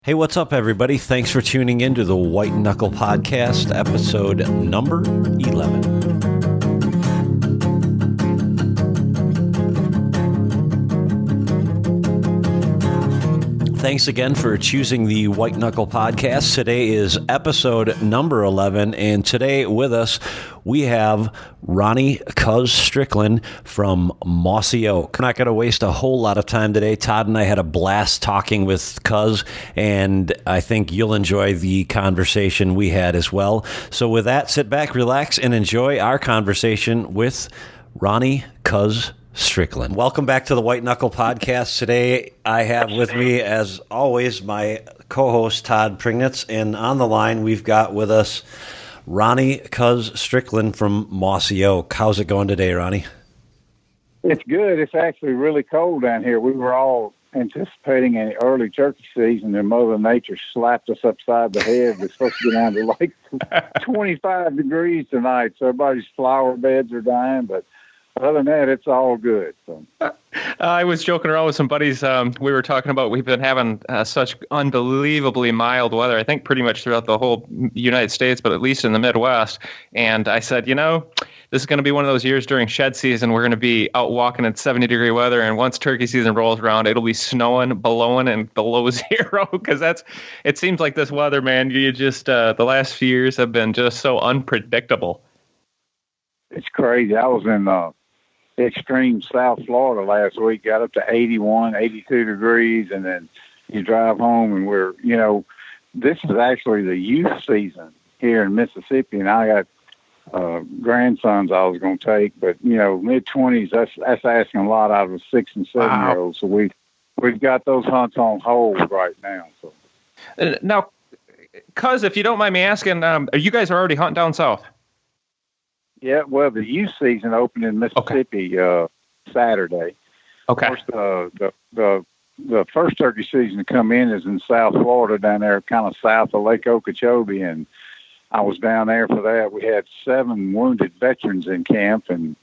Hey, what's up, everybody? Thanks for tuning in to the White Knuckle Podcast, episode number 11. Thanks again for choosing the White Knuckle Podcast. Today is episode number 11, and today with us we have Ronnie Cuz Strickland from Mossy Oak. I'm not going to waste a whole lot of time today. Todd and I had a blast talking with Cuz, and I think you'll enjoy the conversation we had as well. So with that, sit back, relax, and enjoy our conversation with Ronnie Cuz Strickland. Welcome back to the White Knuckle Podcast. Today I have with me, as always, my co-host Todd Prignitz, and on the line we've got with us Ronnie Cuz Strickland from Mossy Oak. How's it going today, Ronnie? It's good. It's actually really cold down here. We were all anticipating an early turkey season, and Mother Nature slapped us upside the head. We're supposed to get down to like 25 degrees tonight, so everybody's flower beds are dying, but other than that, it's all good. So. I was joking around with some buddies. We were talking about we've been having such unbelievably mild weather, I think pretty much throughout the whole United States, but at least in the Midwest. And I said, this is going to be one of those years during shed season. We're going to be out walking in 70-degree weather. And once turkey season rolls around, it'll be snowing, blowing, and below zero. Because it seems like this weather, man, you just the last few years have been just so unpredictable. It's crazy. I was in extreme South Florida last week, got up to 81, 82 degrees, and then you drive home and this is actually the youth season here in Mississippi, and I got grandsons I was going to take, but mid-20s, that's asking a lot out of a 6 and 7-year-old. So we've got those hunts on hold right now. So now, Cuz, if you don't mind me asking, you guys are already hunting down south? Yeah, well, the youth season opened in Mississippi Saturday. Okay. Of course, the first turkey season to come in is in South Florida, down there kind of south of Lake Okeechobee, and I was down there for that. We had 7 wounded veterans in camp, and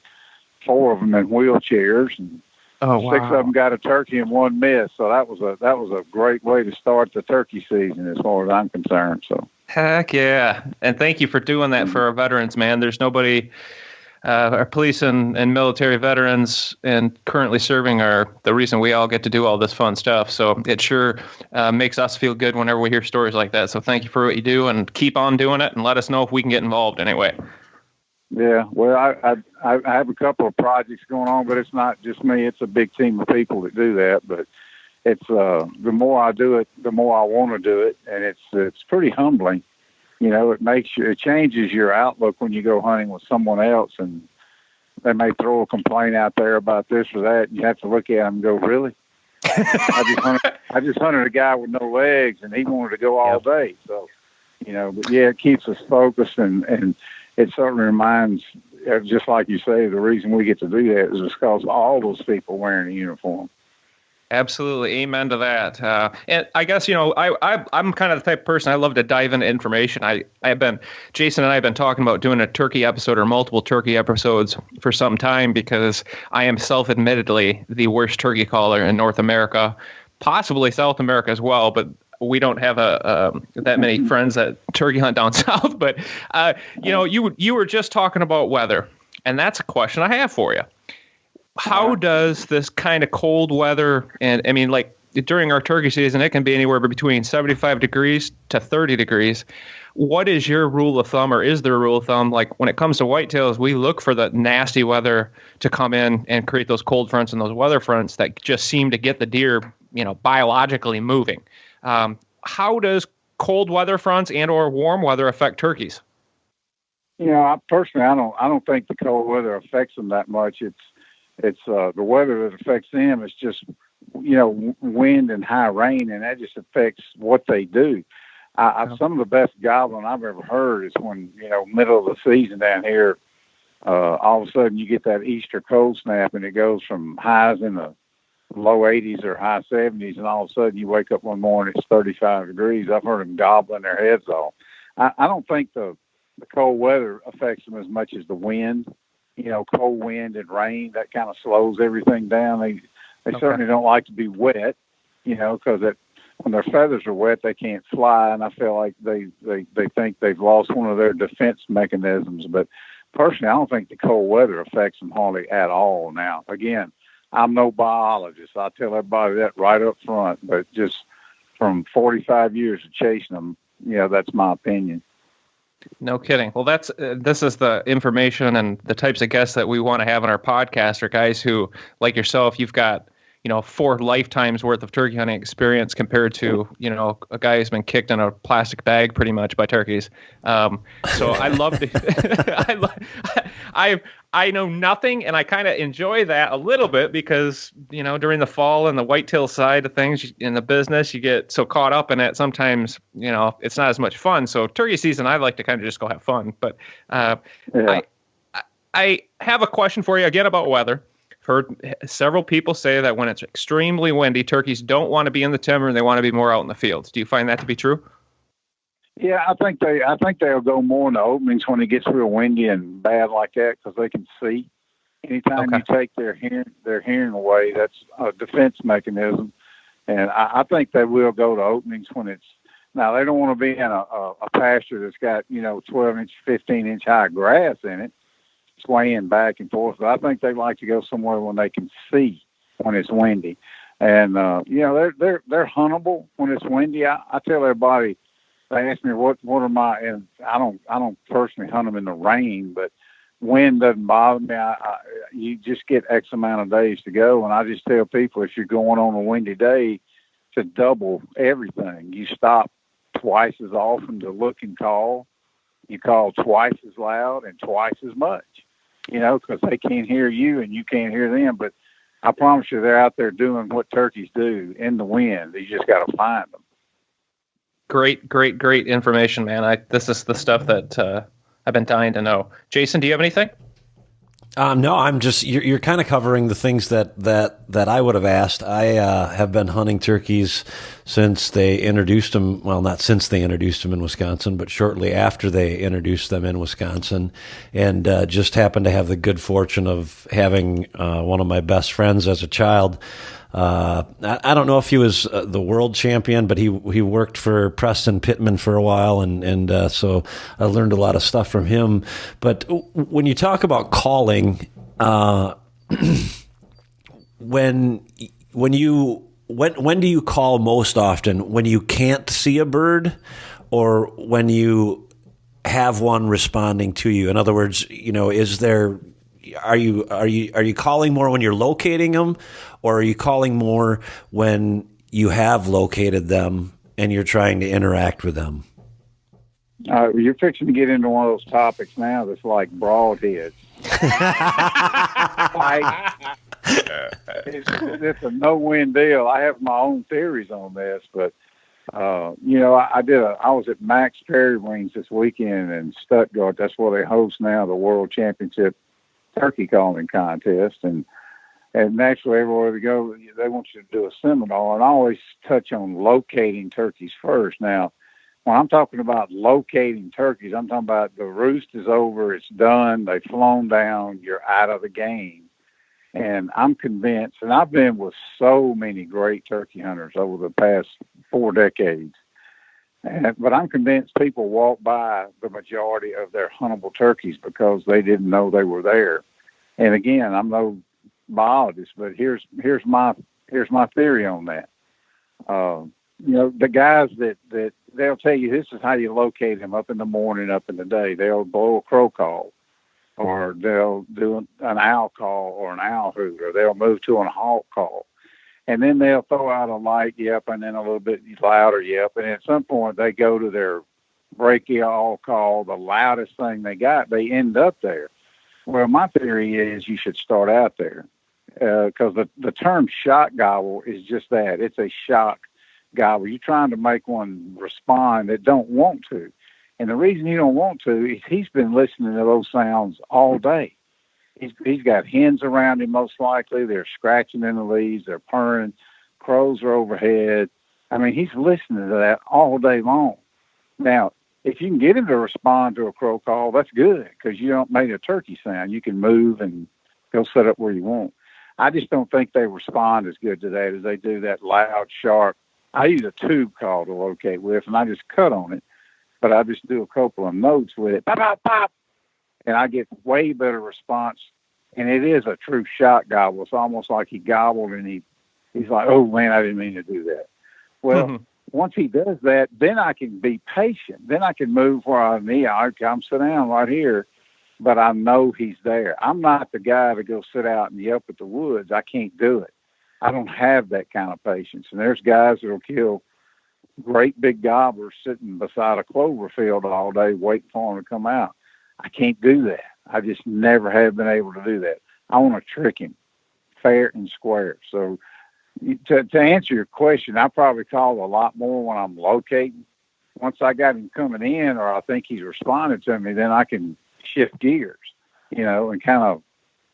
4 of them in wheelchairs, and 6 of them got a turkey and 1 missed. So that was a great way to start the turkey season, as far as I'm concerned. So. Heck yeah. And thank you for doing that for our veterans, man. There's nobody, our police and military veterans and currently serving are the reason we all get to do all this fun stuff. So it sure makes us feel good whenever we hear stories like that. So thank you for what you do, and keep on doing it, and let us know if we can get involved anyway. Yeah, well, I have a couple of projects going on, but it's not just me. It's a big team of people that do that, but it's the more I do it, the more I want to do it, and it's pretty humbling. It changes your outlook when you go hunting with someone else, and they may throw a complaint out there about this or that, and you have to look at them and go, "Really? I just hunted a guy with no legs, and he wanted to go all day." So, but yeah, it keeps us focused, and it certainly reminds, just like you say, the reason we get to do that is because all those people wearing a uniform. Absolutely. Amen to that. And I guess, I'm kind of the type of person, I love to dive into information. Jason and I have been talking about doing a turkey episode or multiple turkey episodes for some time, because I am self-admittedly the worst turkey caller in North America, possibly South America as well, but we don't have that many friends that turkey hunt down south. But, you were just talking about weather, and that's a question I have for you. How does this kind of cold weather, and I mean, like during our turkey season, it can be anywhere between 75 degrees to 30 degrees. What is your rule of thumb, or is there a rule of thumb? Like when it comes to whitetails, we look for the nasty weather to come in and create those cold fronts and those weather fronts that just seem to get the deer, biologically moving. How does cold weather fronts and or warm weather affect turkeys? I don't think the cold weather affects them that much. It's the weather that affects them. It's just, wind and high rain, and that just affects what they do. Some of the best gobbling I've ever heard is when, middle of the season down here, all of a sudden you get that Easter cold snap, and it goes from highs in the low 80s or high 70s, and all of a sudden you wake up one morning, it's 35 degrees. I've heard them gobbling their heads off. I don't think the cold weather affects them as much as the wind. Cold wind and rain, that kind of slows everything down. They certainly don't like to be wet, because when their feathers are wet, they can't fly, and I feel like they think they've lost one of their defense mechanisms. But personally, I don't think the cold weather affects them hardly at all. Now, again, I'm no biologist. I tell everybody that right up front, but just from 45 years of chasing them, that's my opinion. No kidding. Well, this is the information and the types of guests that we want to have on our podcast are guys who, like yourself, you've got 4 lifetimes worth of turkey hunting experience compared to, a guy who's been kicked in a plastic bag pretty much by turkeys. So I love to, I know nothing, and I kind of enjoy that a little bit because, during the fall and the whitetail side of things in the business, you get so caught up in it. Sometimes, it's not as much fun. So turkey season, I like to kind of just go have fun. But I have a question for you again about weather. Heard several people say that when it's extremely windy, turkeys don't want to be in the timber and they want to be more out in the fields. Do you find that to be true? Yeah, I think they'll go more in the openings when it gets real windy and bad like that because they can see. Anytime you take their hearing away, that's a defense mechanism, and I think they will go to openings when it's. Now they don't want to be in a pasture that's got 12-inch, 15-inch high grass in it, swaying back and forth. But I think they like to go somewhere when they can see when it's windy, and they're huntable when it's windy. I tell everybody. They ask me what are my, and I don't personally hunt them in the rain, but wind doesn't bother me. You just get X amount of days to go, and I just tell people if you're going on a windy day, to double everything. You stop twice as often to look and call. You call twice as loud and twice as much, because they can't hear you and you can't hear them. But I promise you, they're out there doing what turkeys do in the wind. You just got to find them. Great information, man. This is the stuff that I've been dying to know. Jason, do you have anything? No, I'm just you're kind of covering the things that I would have asked. I have been hunting turkeys since they introduced them. Well, not since they introduced them in Wisconsin, but shortly after they introduced them in Wisconsin, and just happened to have the good fortune of having one of my best friends as a child. I don't know if he was the world champion, but he worked for Preston Pittman for a while, and so I learned a lot of stuff from him. But when you talk about calling, when do you call most often? When you can't see a bird, or when you have one responding to you? In other words, are you calling more when you're locating them, or are you calling more when you have located them and you're trying to interact with them? You're fixing to get into one of those topics now that's like broadheads. It's a no-win deal. I have my own theories on this, but I was at Max Prairie Wings this weekend in Stuttgart. That's where they host now the World Championship Turkey Calling Contest, and naturally everywhere we go, they want you to do a seminar, and I always touch on locating turkeys first. Now, when I'm talking about locating turkeys, I'm talking about the roost is over, it's done, they've flown down, you're out of the game. And I'm convinced, and I've been with so many great turkey hunters over the past 4 decades, but I'm convinced people walk by the majority of their huntable turkeys because they didn't know they were there. And again, I'm no biologist, but here's my theory on that. The guys that they'll tell you this is how you locate them up in the morning, up in the day. They'll blow a crow call, or they'll do an owl call or an owl hoot, or they'll move to an hawk call. And then they'll throw out a light yelp and then a little bit louder yelp. And at some point they go to their brachial call, the loudest thing they got. They end up there. Well, my theory is you should start out there because the term shock gobble is just that. It's a shock gobble. You're trying to make one respond that don't want to. And the reason you don't want to is he's been listening to those sounds all day. He's got hens around him, most likely. They're scratching in the leaves. They're purring. Crows are overhead. I mean, he's listening to that all day long. Now, if you can get him to respond to a crow call, that's good because you don't make a turkey sound. You can move and go set up where you want. I just don't think they respond as good to that as they do that loud, sharp I use a tube call to locate with, and I just cut on it. But I just do a couple of notes with it, pop, pop, pop, and I get way better response. And it is a true shot gobble. It's almost like he gobbled, and he's like, "Oh man, I didn't mean to do that." Well, once he does that, then I can be patient. Then I can move where I need. I'm sit down right here, but I know he's there. I'm not the guy to go sit out and yelp at the woods. I can't do it. I don't have that kind of patience. And there's guys that'll kill great big gobblers sitting beside a clover field all day waiting for them to come out. I can't do that. I just never have been able to do that. I want to trick him fair and square. So to answer your question, I probably call a lot more when I'm locating. Once I got him coming in, or I think he's responded to me, then I can shift gears, and kind of,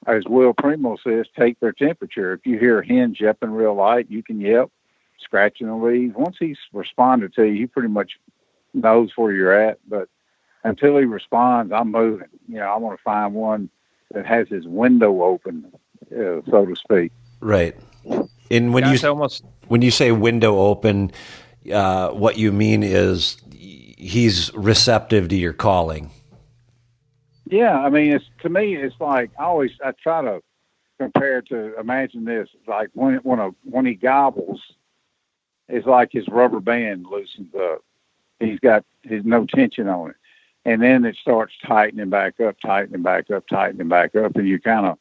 as Will Primo says, take their temperature. If you hear a hen yelping real light, you can yelp, scratching the leaves. Once he's responded to you, he pretty much knows where you're at. But until he responds, I'm moving. I want to find one that has his window open, so to speak. Right. And when you say window open, what you mean is he's receptive to your calling. Yeah, I mean, to me, it's like I try to compare it to, imagine this, like when he gobbles, it's like his rubber band loosens up. He's got no tension on it. And then it starts tightening back up, tightening back up, tightening back up. And you kind of,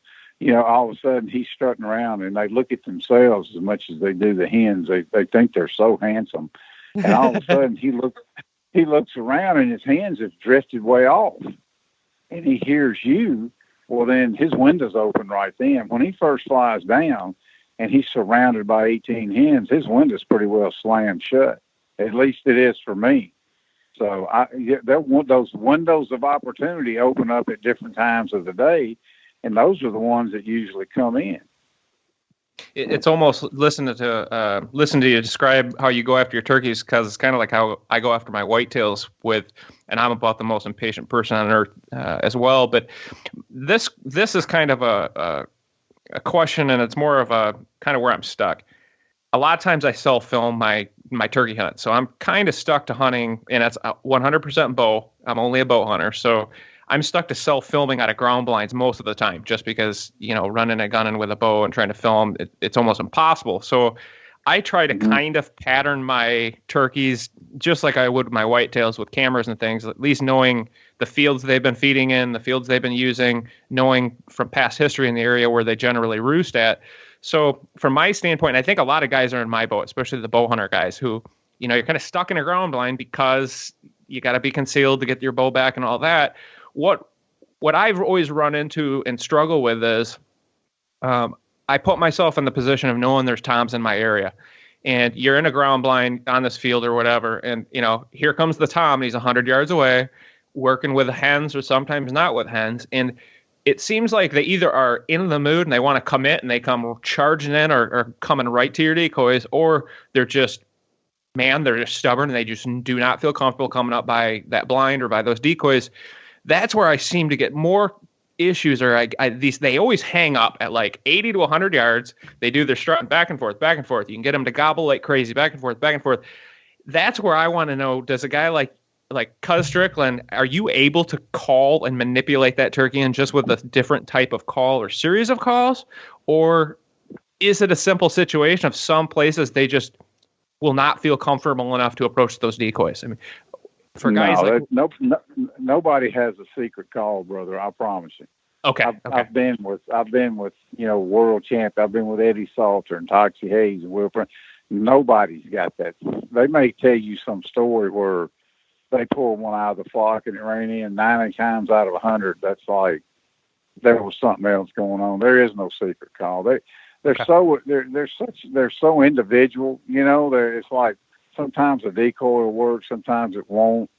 all of a sudden he's strutting around, and they look at themselves as much as they do the hens. They think they're so handsome. And all of a sudden he looks around, and his hens have drifted way off. And he hears you. Well, then his window's open right then. When he first flies down and he's surrounded by 18 hens, his window's pretty well slammed shut. At least it is for me. So those windows of opportunity open up at different times of the day, and those are the ones that usually come in. It's almost listen to you describe how you go after your turkeys, because it's kind of like how I go after my whitetails and I'm about the most impatient person on earth as well. But this is kind of a question, and it's more of a kind of where I'm stuck. A lot of times I self-film my turkey hunt, so I'm kind of stuck to hunting, and it's 100% bow. I'm only a bow hunter, so I'm stuck to self-filming out of ground blinds most of the time, just because, running a gun with a bow and trying to film, it's almost impossible. So I try to kind of pattern my turkeys just like I would my whitetails with cameras and things, at least knowing the fields they've been feeding in, the fields they've been using, knowing from past history in the area where they generally roost at. So from my standpoint, I think a lot of guys are in my boat, especially the bow hunter guys who, you're kind of stuck in a ground blind because you got to be concealed to get your bow back and all that. What I've always run into and struggle with is I put myself in the position of knowing there's toms in my area, and you're in a ground blind on this field or whatever, and here comes the tom, and he's 100 yards away working with hens or sometimes not with hens, and it seems like they either are in the mood and they want to commit and they come charging in or coming right to your decoys, or they're just stubborn and they just do not feel comfortable coming up by that blind or by those decoys. That's where I seem to get more issues, or they always hang up at like 80 to 100 yards. They do their strutting back and forth, back and forth. You can get them to gobble like crazy, back and forth, back and forth. That's where I want to know, does a guy like Cuz Strickland, are you able to call and manipulate that turkey in just with a different type of call or series of calls? Or is it a simple situation of some places they just will not feel comfortable enough to approach those decoys? I mean, for guys nobody has a secret call, brother. I promise you. Okay. I've been with world champ. I've been with Eddie Salter and Toxey Haas and Will. Nobody's got that. They may tell you some story where they pull one out of the flock and it ran in 90 times out of 100. That's like there was something else going on. There is no secret call. They're so individual. It's like sometimes a decoy will work, sometimes it won't.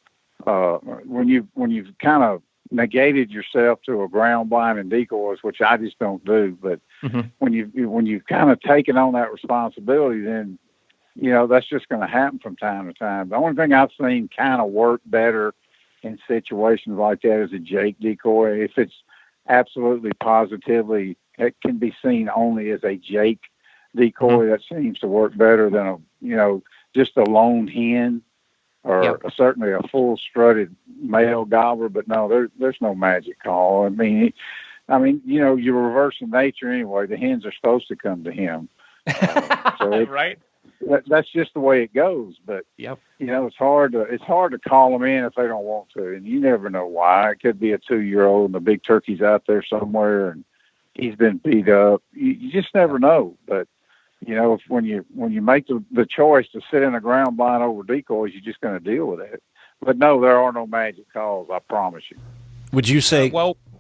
When you've kind of negated yourself to a ground blind and decoys, which I just don't do, but when you've kind of taken on that responsibility, then that's just going to happen from time to time. The only thing I've seen kind of work better in situations like that is a Jake decoy. If it's absolutely positively, it can be seen only as a Jake decoy. That seems to work better than just a lone hen or certainly a full strutted male gobbler, but no, there's no magic call. I mean, you're reversing nature anyway. The hens are supposed to come to him. Right. That's just the way it goes. But it's hard to call them in if they don't want to, and you never know why. It could be a 2-year-old and the big turkey's out there somewhere and he's been beat up. You just never know. But when you make the choice to sit in a ground blind over decoys, you're just going to deal with it. But no, there are no magic calls. I promise you. Would you say,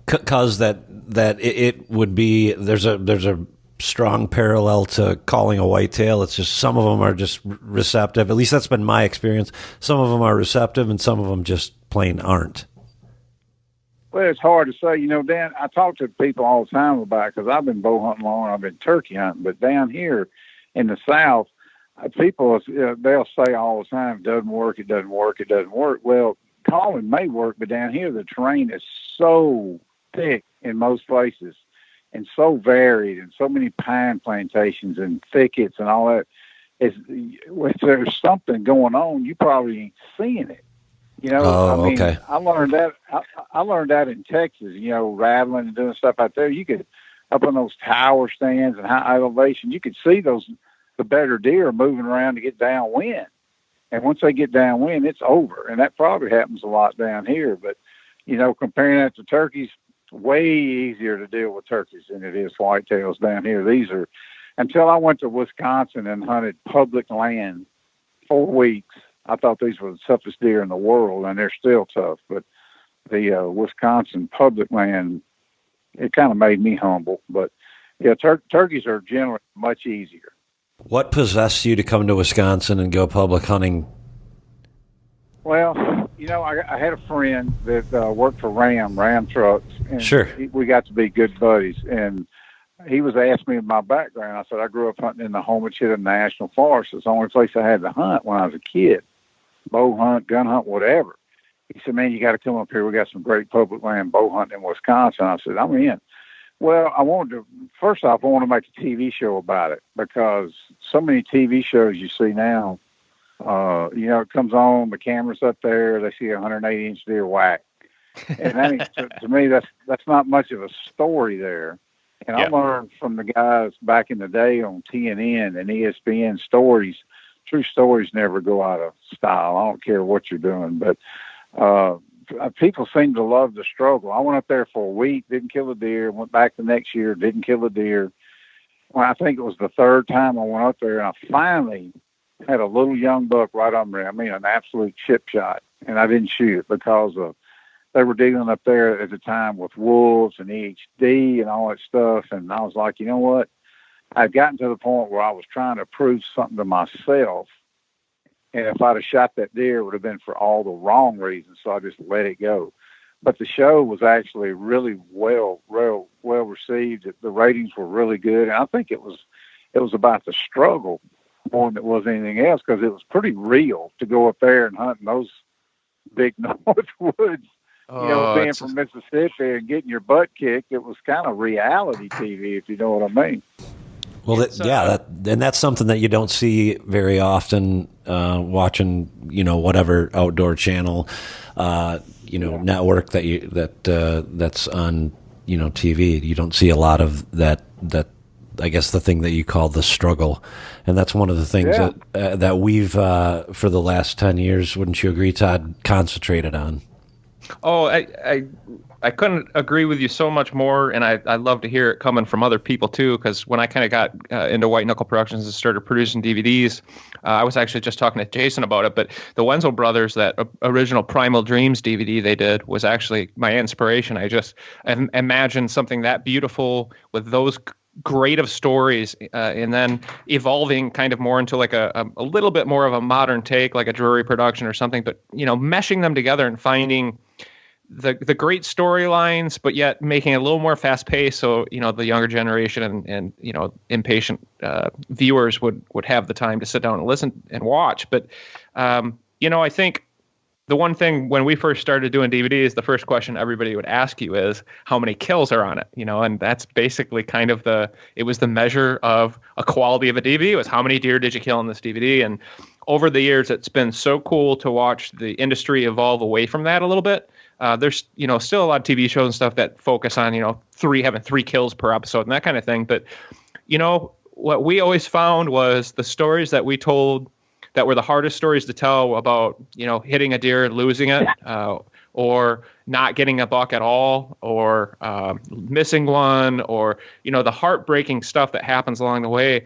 because that it would be there's a strong parallel to calling a whitetail? It's just some of them are just receptive. At least that's been my experience. Some of them are receptive, and some of them just plain aren't. Well, it's hard to say. Dan, I talk to people all the time about it because I've been bow hunting long, I've been turkey hunting, but down here in the South, people, they'll say all the time, it doesn't work, it doesn't work, it doesn't work. Well, calling may work, but down here the terrain is so thick in most places and so varied and so many pine plantations and thickets and all that. If there's something going on, you probably ain't seeing it. Okay. I learned that in Texas, rattling and doing stuff out there. You could, up on those tower stands and high elevation, you could see the better deer moving around to get downwind. And once they get downwind, it's over. And that probably happens a lot down here. But, comparing that to turkeys, way easier to deal with turkeys than it is whitetails down here. These are, until I went to Wisconsin and hunted public land 4 weeks, I thought these were the toughest deer in the world, and they're still tough. But the Wisconsin public land, it kind of made me humble. But, turkeys are generally much easier. What possessed you to come to Wisconsin and go public hunting? Well, I had a friend that worked for Ram Trucks, and sure, we got to be good buddies. And he was asking me my background. I said I grew up hunting in the Homochitto National Forrest. It's the only place I had to hunt when I was a kid. Bow hunt, gun hunt, whatever. He said, "Man, you got to come up here. We got some great public land bow hunting in Wisconsin." I said, "I'm in." Well, first off, I want to make a TV show about it because so many TV shows you see now, it comes on, the camera's up there, they see a 180-inch deer whack. And that ain't, to me, that's not much of a story there. And I learned from the guys back in the day on TNN and ESPN stories. True stories never go out of style. I don't care what you're doing, but people seem to love the struggle. I went up there for a week, didn't kill a deer, went back the next year, didn't kill a deer. Well, I think it was the third time I went up there, and I finally had a little young buck right on me. I mean, an absolute chip shot, and I didn't shoot it because they were dealing up there at the time with wolves and EHD and all that stuff, and I was like, you know what? I'd gotten to the point where I was trying to prove something to myself. And if I'd have shot that deer, it would have been for all the wrong reasons. So I just let it go. But the show was actually really well received. The ratings were really good. And I think it was about the struggle more than it was anything else, because it was pretty real to go up there and hunt in those big north woods. Being from Mississippi and getting your butt kicked, it was kind of reality TV, if you know what I mean. Well, and that's something that you don't see very often watching, whatever outdoor channel, network that's on, TV. You don't see a lot of that. I guess the thing that you call the struggle, and that's one of the things that we've for the last 10 years. Wouldn't you agree, Todd? Concentrated on. Oh, I couldn't agree with you so much more, and I'd love to hear it coming from other people too, because when I kind of got into White Knuckle Productions and started producing DVDs, I was actually just talking to Jason about it, but the Wenzel Brothers, that original Primal Dreams DVD they did, was actually my inspiration. I imagined something that beautiful with those great of stories, and then evolving kind of more into like a little bit more of a modern take, like a Drury production or something, but meshing them together and finding the great storylines, but yet making it a little more fast paced, so the younger generation and impatient viewers would have the time to sit down and listen and watch. But I think the one thing when we first started doing DVDs, the first question everybody would ask you is how many kills are on it, and that's basically kind of it was the measure of a quality of a DVD was how many deer did you kill in this DVD. And over the years, it's been so cool to watch the industry evolve away from that a little bit. There's, still a lot of TV shows and stuff that focus on, having 3 kills per episode and that kind of thing. But, what we always found was the stories that we told that were the hardest stories to tell about, hitting a deer and losing it, or not getting a buck at all, or missing one, or, the heartbreaking stuff that happens along the way.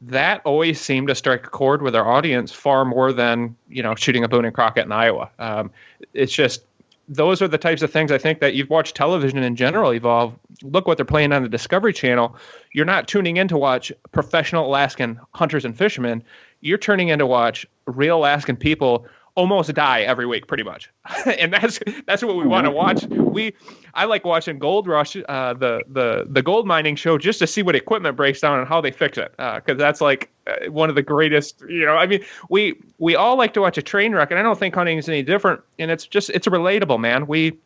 That always seemed to strike a chord with our audience far more than, shooting a Boone and Crockett in Iowa. It's just, those are the types of things I think that you've watched television in general evolve. Look what they're playing on the Discovery Channel. You're not tuning in to watch professional Alaskan hunters and fishermen. You're turning in to watch real Alaskan people almost die every week, pretty much. And that's what we want to watch. I like watching Gold Rush, the gold mining show, just to see what equipment breaks down and how they fix it. Because that's like one of the greatest. We all like to watch a train wreck, and I don't think hunting is any different. And it's relatable, man. We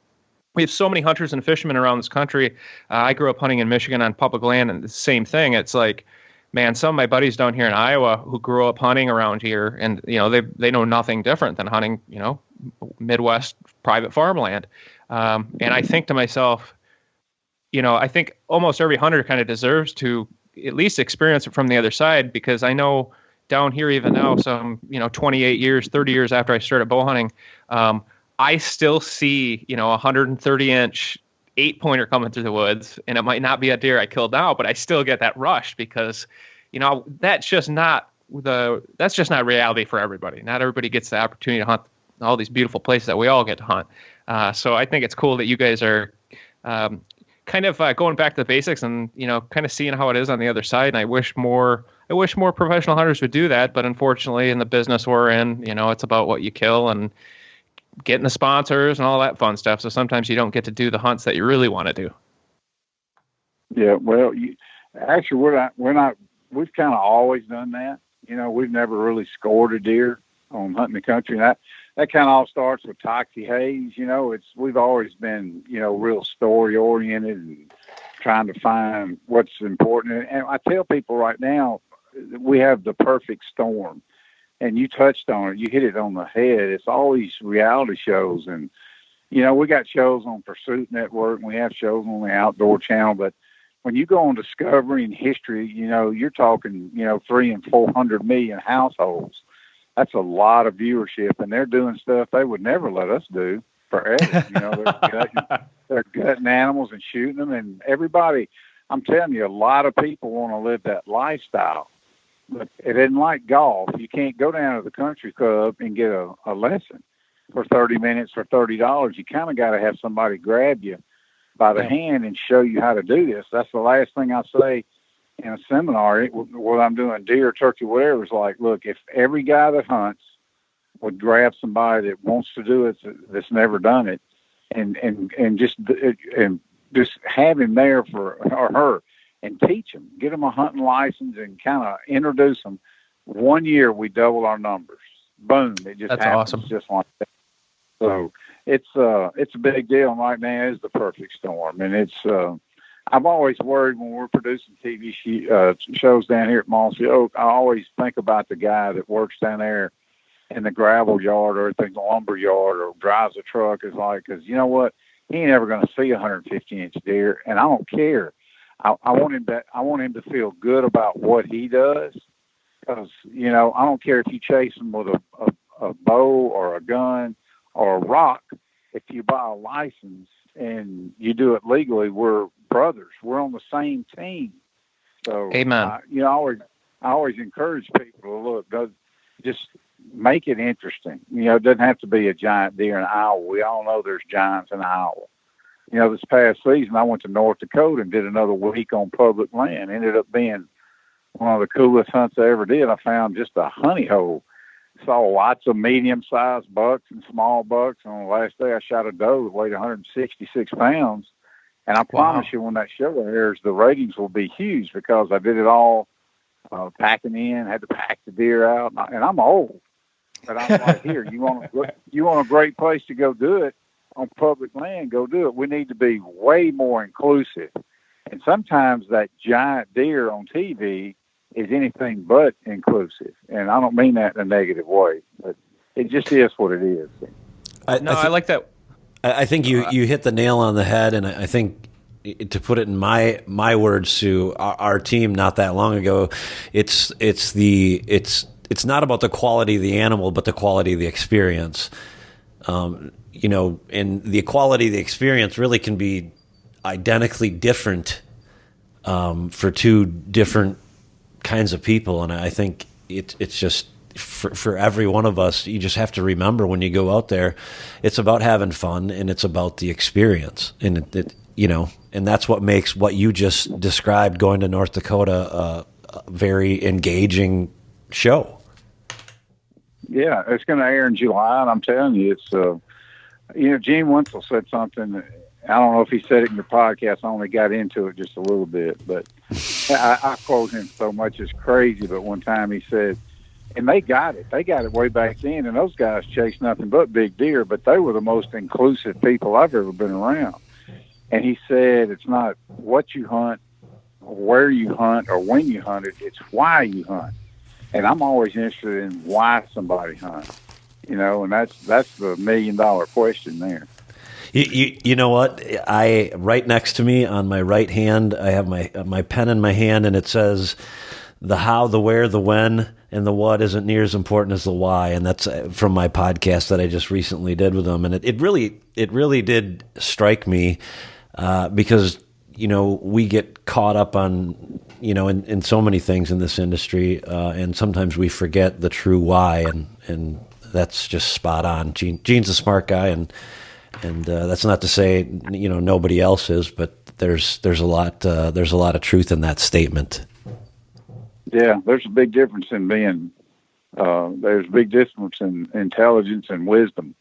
have so many hunters and fishermen around this country. I grew up hunting in Michigan on public land, and the same thing. It's like, man, some of my buddies down here in Iowa who grew up hunting around here, and they know nothing different than hunting, Midwest private farmland. And I think to myself, I think almost every hunter kind of deserves to at least experience it from the other side, because I know down here even now, some 28 years, 30 years after I started bow hunting, I still see 130-inch 8-pointer coming through the woods, and it might not be a deer I killed now, but I still get that rush because, that's just not reality for everybody. Not everybody gets the opportunity to hunt all these beautiful places that we all get to hunt. So I think it's cool that you guys are kind of going back to the basics and, kind of seeing how it is on the other side. And I wish more professional hunters would do that. But unfortunately, in the business we're in, it's about what you kill and getting the sponsors and all that fun stuff. So sometimes you don't get to do the hunts that you really want to do. Yeah, well, actually, we've kind of always done that. We've never really scored a deer on Hunting the Country. And that kind of all starts with Toxey Haas. We've always been, real story oriented and trying to find what's important. And I tell people right now, we have the perfect storm. And you touched on it. You hit it on the head. It's all these reality shows. And, we got shows on Pursuit Network, and we have shows on the Outdoor Channel. But when you go on Discovery and History, you're talking, 300 and 400 million households. That's a lot of viewership. And they're doing stuff they would never let us do forever. They're gutting animals and shooting them. And everybody, I'm telling you, a lot of people want to live that lifestyle. But it isn't like golf. You can't go down to the country club and get a lesson for 30 minutes for $30. You kind of got to have somebody grab you by the hand and show you how to do this. That's the last thing I say in a seminar. What I'm doing, deer, turkey, whatever, is like, look, if every guy that hunts would grab somebody that wants to do it, that's never done it, and just have him there for or her. And teach them, get them a hunting license, and kind of introduce them. 1 year, we double our numbers. Boom! It just That's happens awesome. Just like that. So it's a big deal. And right now is the perfect storm. And it's I'm always worried when we're producing TV shows down here at Mossy Oak. I always think about the guy that works down there in the gravel yard or at the lumber yard or drives a truck. Is like, because you know what, he ain't ever going to see a 150-inch deer, and I don't care. I want him to feel good about what he does, because I don't care if you chase him with a bow or a gun or a rock. If you buy a license and you do it legally, we're brothers. We're on the same team. So, amen. I always encourage people to look. Just make it interesting. It doesn't have to be a giant deer in Iowa. We all know there's giants in Iowa. This past season, I went to North Dakota and did another week on public land. Ended up being one of the coolest hunts I ever did. I found just a honey hole. Saw lots of medium-sized bucks and small bucks. And on the last day, I shot a doe that weighed 166 pounds. And I promise you, when that show airs, the ratings will be huge, because I did it all packing in, had to pack the deer out. And I'm old. But I'm like, here, you want a great place to go do it on public land, go do it. We need to be way more inclusive. And sometimes that giant deer on TV is anything but inclusive. And I don't mean that in a negative way, but it just is what it is. I like that. I think you hit the nail on the head, and I think, to put it in my words to our team not that long ago, it's not about the quality of the animal, but the quality of the experience. And the quality of the experience really can be identically different for two different kinds of people. And I think it's just for every one of us, you just have to remember when you go out there, it's about having fun and it's about the experience. And and that's what makes what you just described, going to North Dakota, a very engaging show. Yeah, it's going to air in July, and I'm telling you, it's Gene Winslow said something. I don't know if he said it in your podcast. I only got into it just a little bit, but I quote him so much, it's crazy. But one time he said, and they got it. They got it way back then, and those guys chased nothing but big deer, but they were the most inclusive people I've ever been around. And he said, it's not what you hunt, where you hunt, or when you hunt it, it's why you hunt. And I'm always interested in why somebody hunts, and that's the $1 million question there. You know what? Right next to me on my right hand, I have my pen in my hand, and it says, the how, the where, the when, and the what isn't near as important as the why. And that's from my podcast that I just recently did with them. And it really did strike me because, we get caught up on, in so many things in this industry. And sometimes we forget the true why. And that's just spot on. Gene's a smart guy, and that's not to say, nobody else is, but there's a lot of truth in that statement. Yeah, there's a big difference in being. There's a big difference in intelligence and wisdom,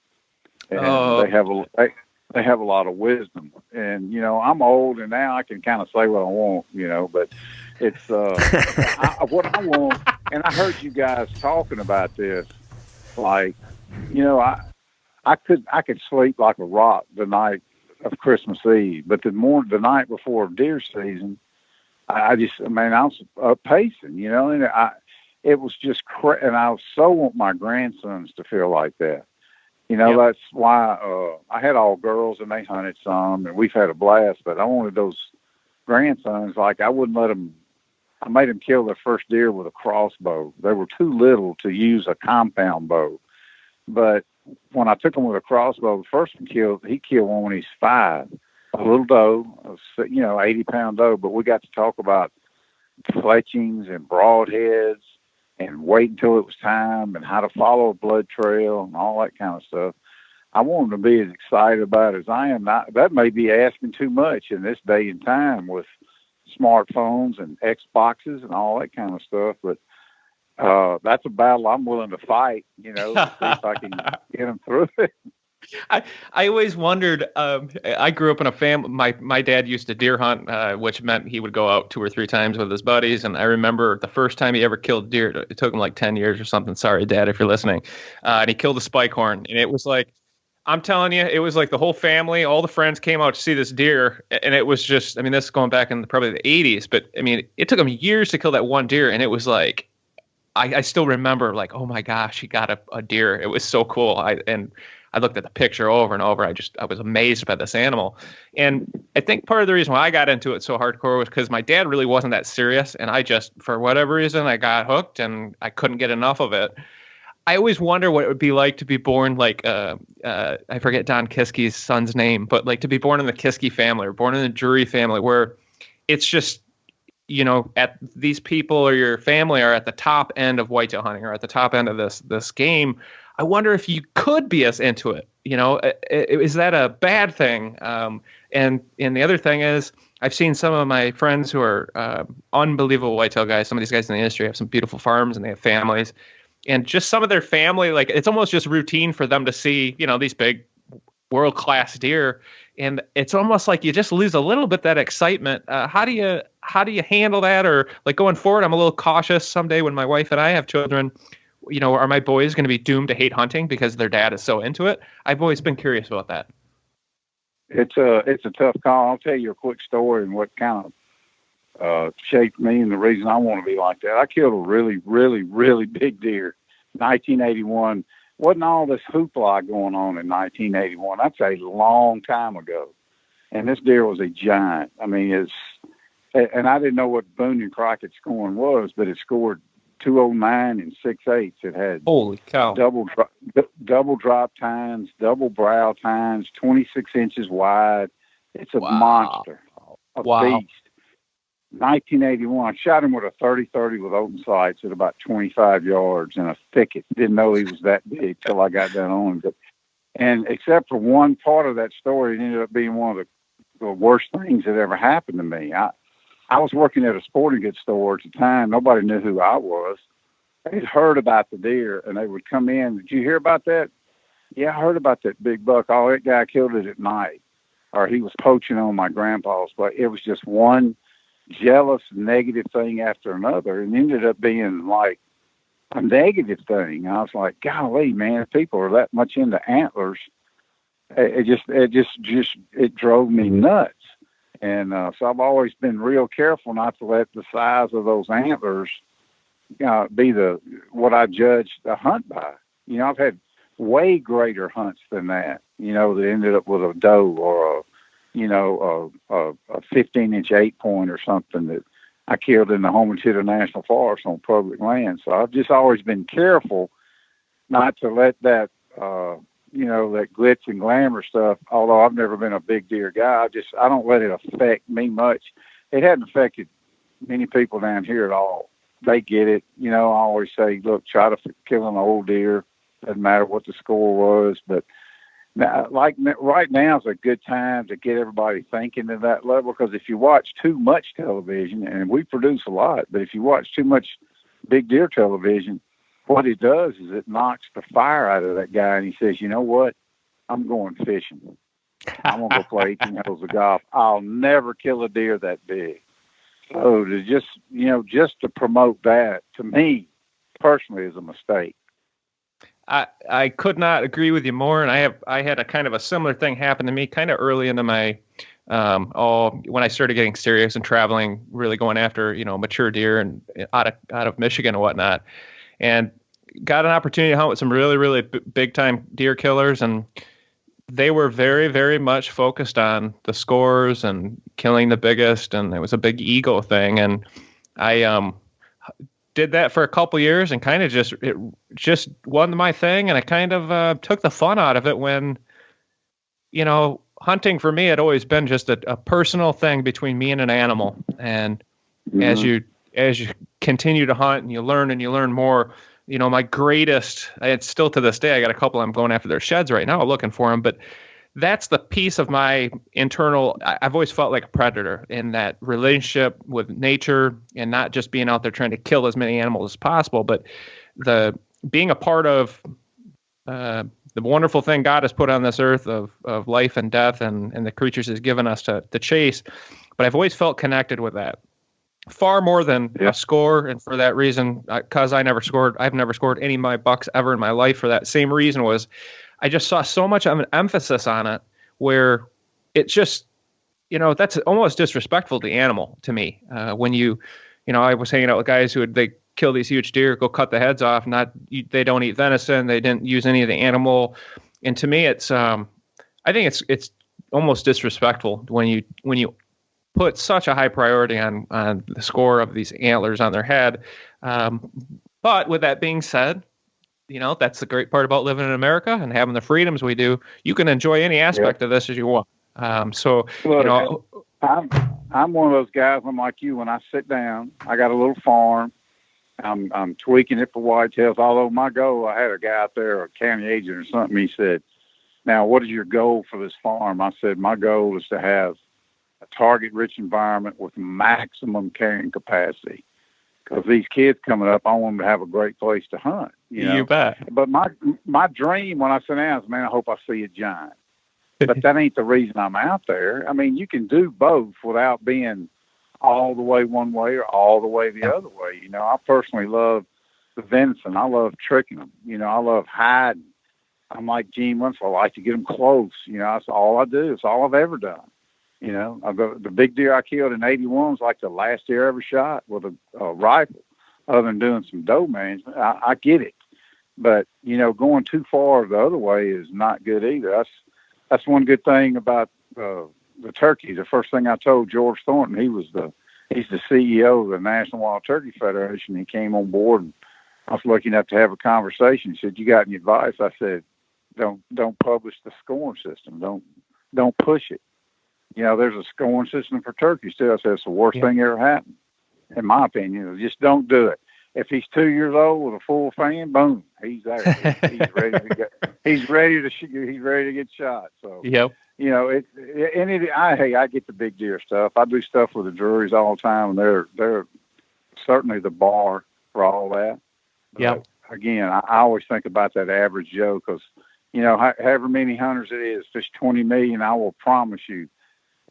and they have a lot of wisdom. And I'm old, and now I can kind of say what I want, But it's what I want. And I heard you guys talking about this, like, I could sleep like a rock the night of Christmas Eve, but the night before deer season, I was pacing, and it was just and I so want my grandsons to feel like that. Yep. That's why I had all girls and they hunted some, and we've had a blast. But I wanted those grandsons, like I wouldn't let them. I made them kill their first deer with a crossbow. They were too little to use a compound bow, but when I took him with a crossbow, the first one he killed one when he's 5. A little doe, 80-pound doe, but we got to talk about fletchings and broadheads and wait until it was time and how to follow a blood trail and all that kind of stuff. I want them to be as excited about it as I am. That may be asking too much in this day and time with smartphones and Xboxes and all that kind of stuff, but that's a battle I'm willing to fight, to see if I can get them through it. I always wondered, I grew up in a family, my dad used to deer hunt, which meant he would go out 2 or 3 times with his buddies. And I remember the first time he ever killed deer, it took him like 10 years or something. Sorry, Dad, if you're listening. And he killed a spike horn. And it was like, I'm telling you, it was like the whole family, all the friends came out to see this deer. And it was just, this is going back in probably the 80s. But it took him years to kill that one deer. And it was like, I still remember, like, oh my gosh, he got a deer. It was so cool. I looked at the picture over and over. I was amazed by this animal. And I think part of the reason why I got into it so hardcore was because my dad really wasn't that serious. And I just, for whatever reason, I got hooked and I couldn't get enough of it. I always wonder what it would be like to be born like, I forget Don Kiskey's son's name, but like to be born in the Kiskey family or born in the Drury family, where it's just, at these people or your family are at the top end of whitetail hunting or at the top end of this game. I wonder if you could be as into it. Is that a bad thing? And the other thing is, I've seen some of my friends who are unbelievable whitetail guys. Some of these guys in the industry have some beautiful farms and they have families. And just some of their family, like it's almost just routine for them to see, these big world-class deer. And it's almost like you just lose a little bit that excitement. How do you handle that? Or like going forward, I'm a little cautious someday when my wife and I have children. are my boys going to be doomed to hate hunting because their dad is so into it? I've always been curious about that. It's a tough call. I'll tell you a quick story and what kind of shaped me and the reason I want to be like that. I killed a really, really, really big deer, 1981. Wasn't all this hoopla going on in 1981. That's a long time ago. And this deer was a giant. I mean, and I didn't know what Boone and Crockett's scoring was, but it scored 209 and 6/8. It had holy cow, double drop tines, double brow tines, 26 inches wide. It's a monster, a beast. 1981. I shot him with a 30-30 with open sights at about 25 yards in a thicket. Didn't know he was that big till I got down on him. And except for one part of that story, it ended up being one of the worst things that ever happened to me. I was working at a sporting goods store at the time. Nobody knew who I was. They'd heard about the deer, and they would come in. Did you hear about that? Yeah, I heard about that big buck. Oh, that guy killed it at night. Or he was poaching on my grandpa's. But it was just one jealous, negative thing after another, and ended up being like a negative thing. I was like, golly, man, if people are that much into antlers, it drove me nuts. And so I've always been real careful not to let the size of those antlers be what I judge the hunt by. I've had way greater hunts than that, that ended up with a doe or a 15-inch 8-point or something that I killed in the Homochitto National Forrest on public land. So I've just always been careful not to let that, that glitz and glamour stuff, although I've never been a big deer guy, I don't let it affect me much. It hadn't affected many people down here at all. They get it. I always say, look, try to kill an old deer. Doesn't matter what the score was, but now, like right now is a good time to get everybody thinking to that level, because if you watch too much television, and we produce a lot, but if you watch too much big deer television, what it does is it knocks the fire out of that guy, and he says, you know what? I'm going fishing. I'm going to go play 18 holes of golf. I'll never kill a deer that big. So to just to promote that, to me personally, is a mistake. I could not agree with you more, and I had a kind of a similar thing happen to me kind of early into my when I started getting serious and traveling, really going after mature deer and out of Michigan and whatnot, and got an opportunity to hunt with some really, really big time deer killers, and they were very, very much focused on the scores and killing the biggest, and it was a big ego thing, and I did that for a couple years and kind of just wasn't my thing, and I kind of took the fun out of it when, hunting for me had always been just a personal thing between me and an animal, and as you continue to hunt and you learn more, my greatest, it's still to this day, I got a couple I'm going after their sheds right now looking for them, but that's the piece of my internal, I've always felt like a predator in that relationship with nature, and not just being out there trying to kill as many animals as possible, but being a part of the wonderful thing God has put on this earth of life and death and the creatures He's given us to chase. But I've always felt connected with that far more than a score. And for that reason, because I've never scored any of my bucks ever in my life, for that same reason, was I just saw so much of an emphasis on it where it just, that's almost disrespectful to the animal to me. When I was hanging out with guys they kill these huge deer, go cut the heads off, they don't eat venison, they didn't use any of the animal. And to me, it's, I think it's almost disrespectful when you put such a high priority on the score of these antlers on their head. But with that being said, that's the great part about living in America and having the freedoms we do. You can enjoy any aspect of this as you want. Look, I'm one of those guys. I'm like you. When I sit down, I got a little farm. I'm tweaking it for whitetails. Although my goal, I had a guy out there, a county agent or something. He said, "Now, what is your goal for this farm?" I said, "My goal is to have a target-rich environment with maximum carrying capacity. Because these kids coming up, I want them to have a great place to hunt." You bet. But my dream when I sit down is, man, I hope I see a giant. But that ain't the reason I'm out there. I mean, you can do both without being all the way one way or all the way the other way. I personally love the venison. I love tricking them. I love hiding. I'm like Gene Winslow. I like to get them close. That's all I do. It's all I've ever done. The big deer I killed in '81 was like the last deer I ever shot with a rifle, other than doing some doe management. I get it. But, going too far the other way is not good either. That's one good thing about the turkey. The first thing I told George Thornton, he's the CEO of the National Wild Turkey Federation. He came on board, and I was lucky enough to have a conversation. He said, "You got any advice?" I said, "Don't publish the scoring system. Don't push it. There's a scoring system for turkeys too." I said, "It's the worst thing ever happened, in my opinion. Just don't do it. If he's 2 years old with a full fan, boom, he's there. He's ready to go. He's ready to shoot. He's ready to get shot." So, I get the big deer stuff. I do stuff with the Drurys all the time, and they're certainly the bar for all that. Yeah. Again, I always think about that average Joe because, however many hunters it is, if it's 20 million, I will promise you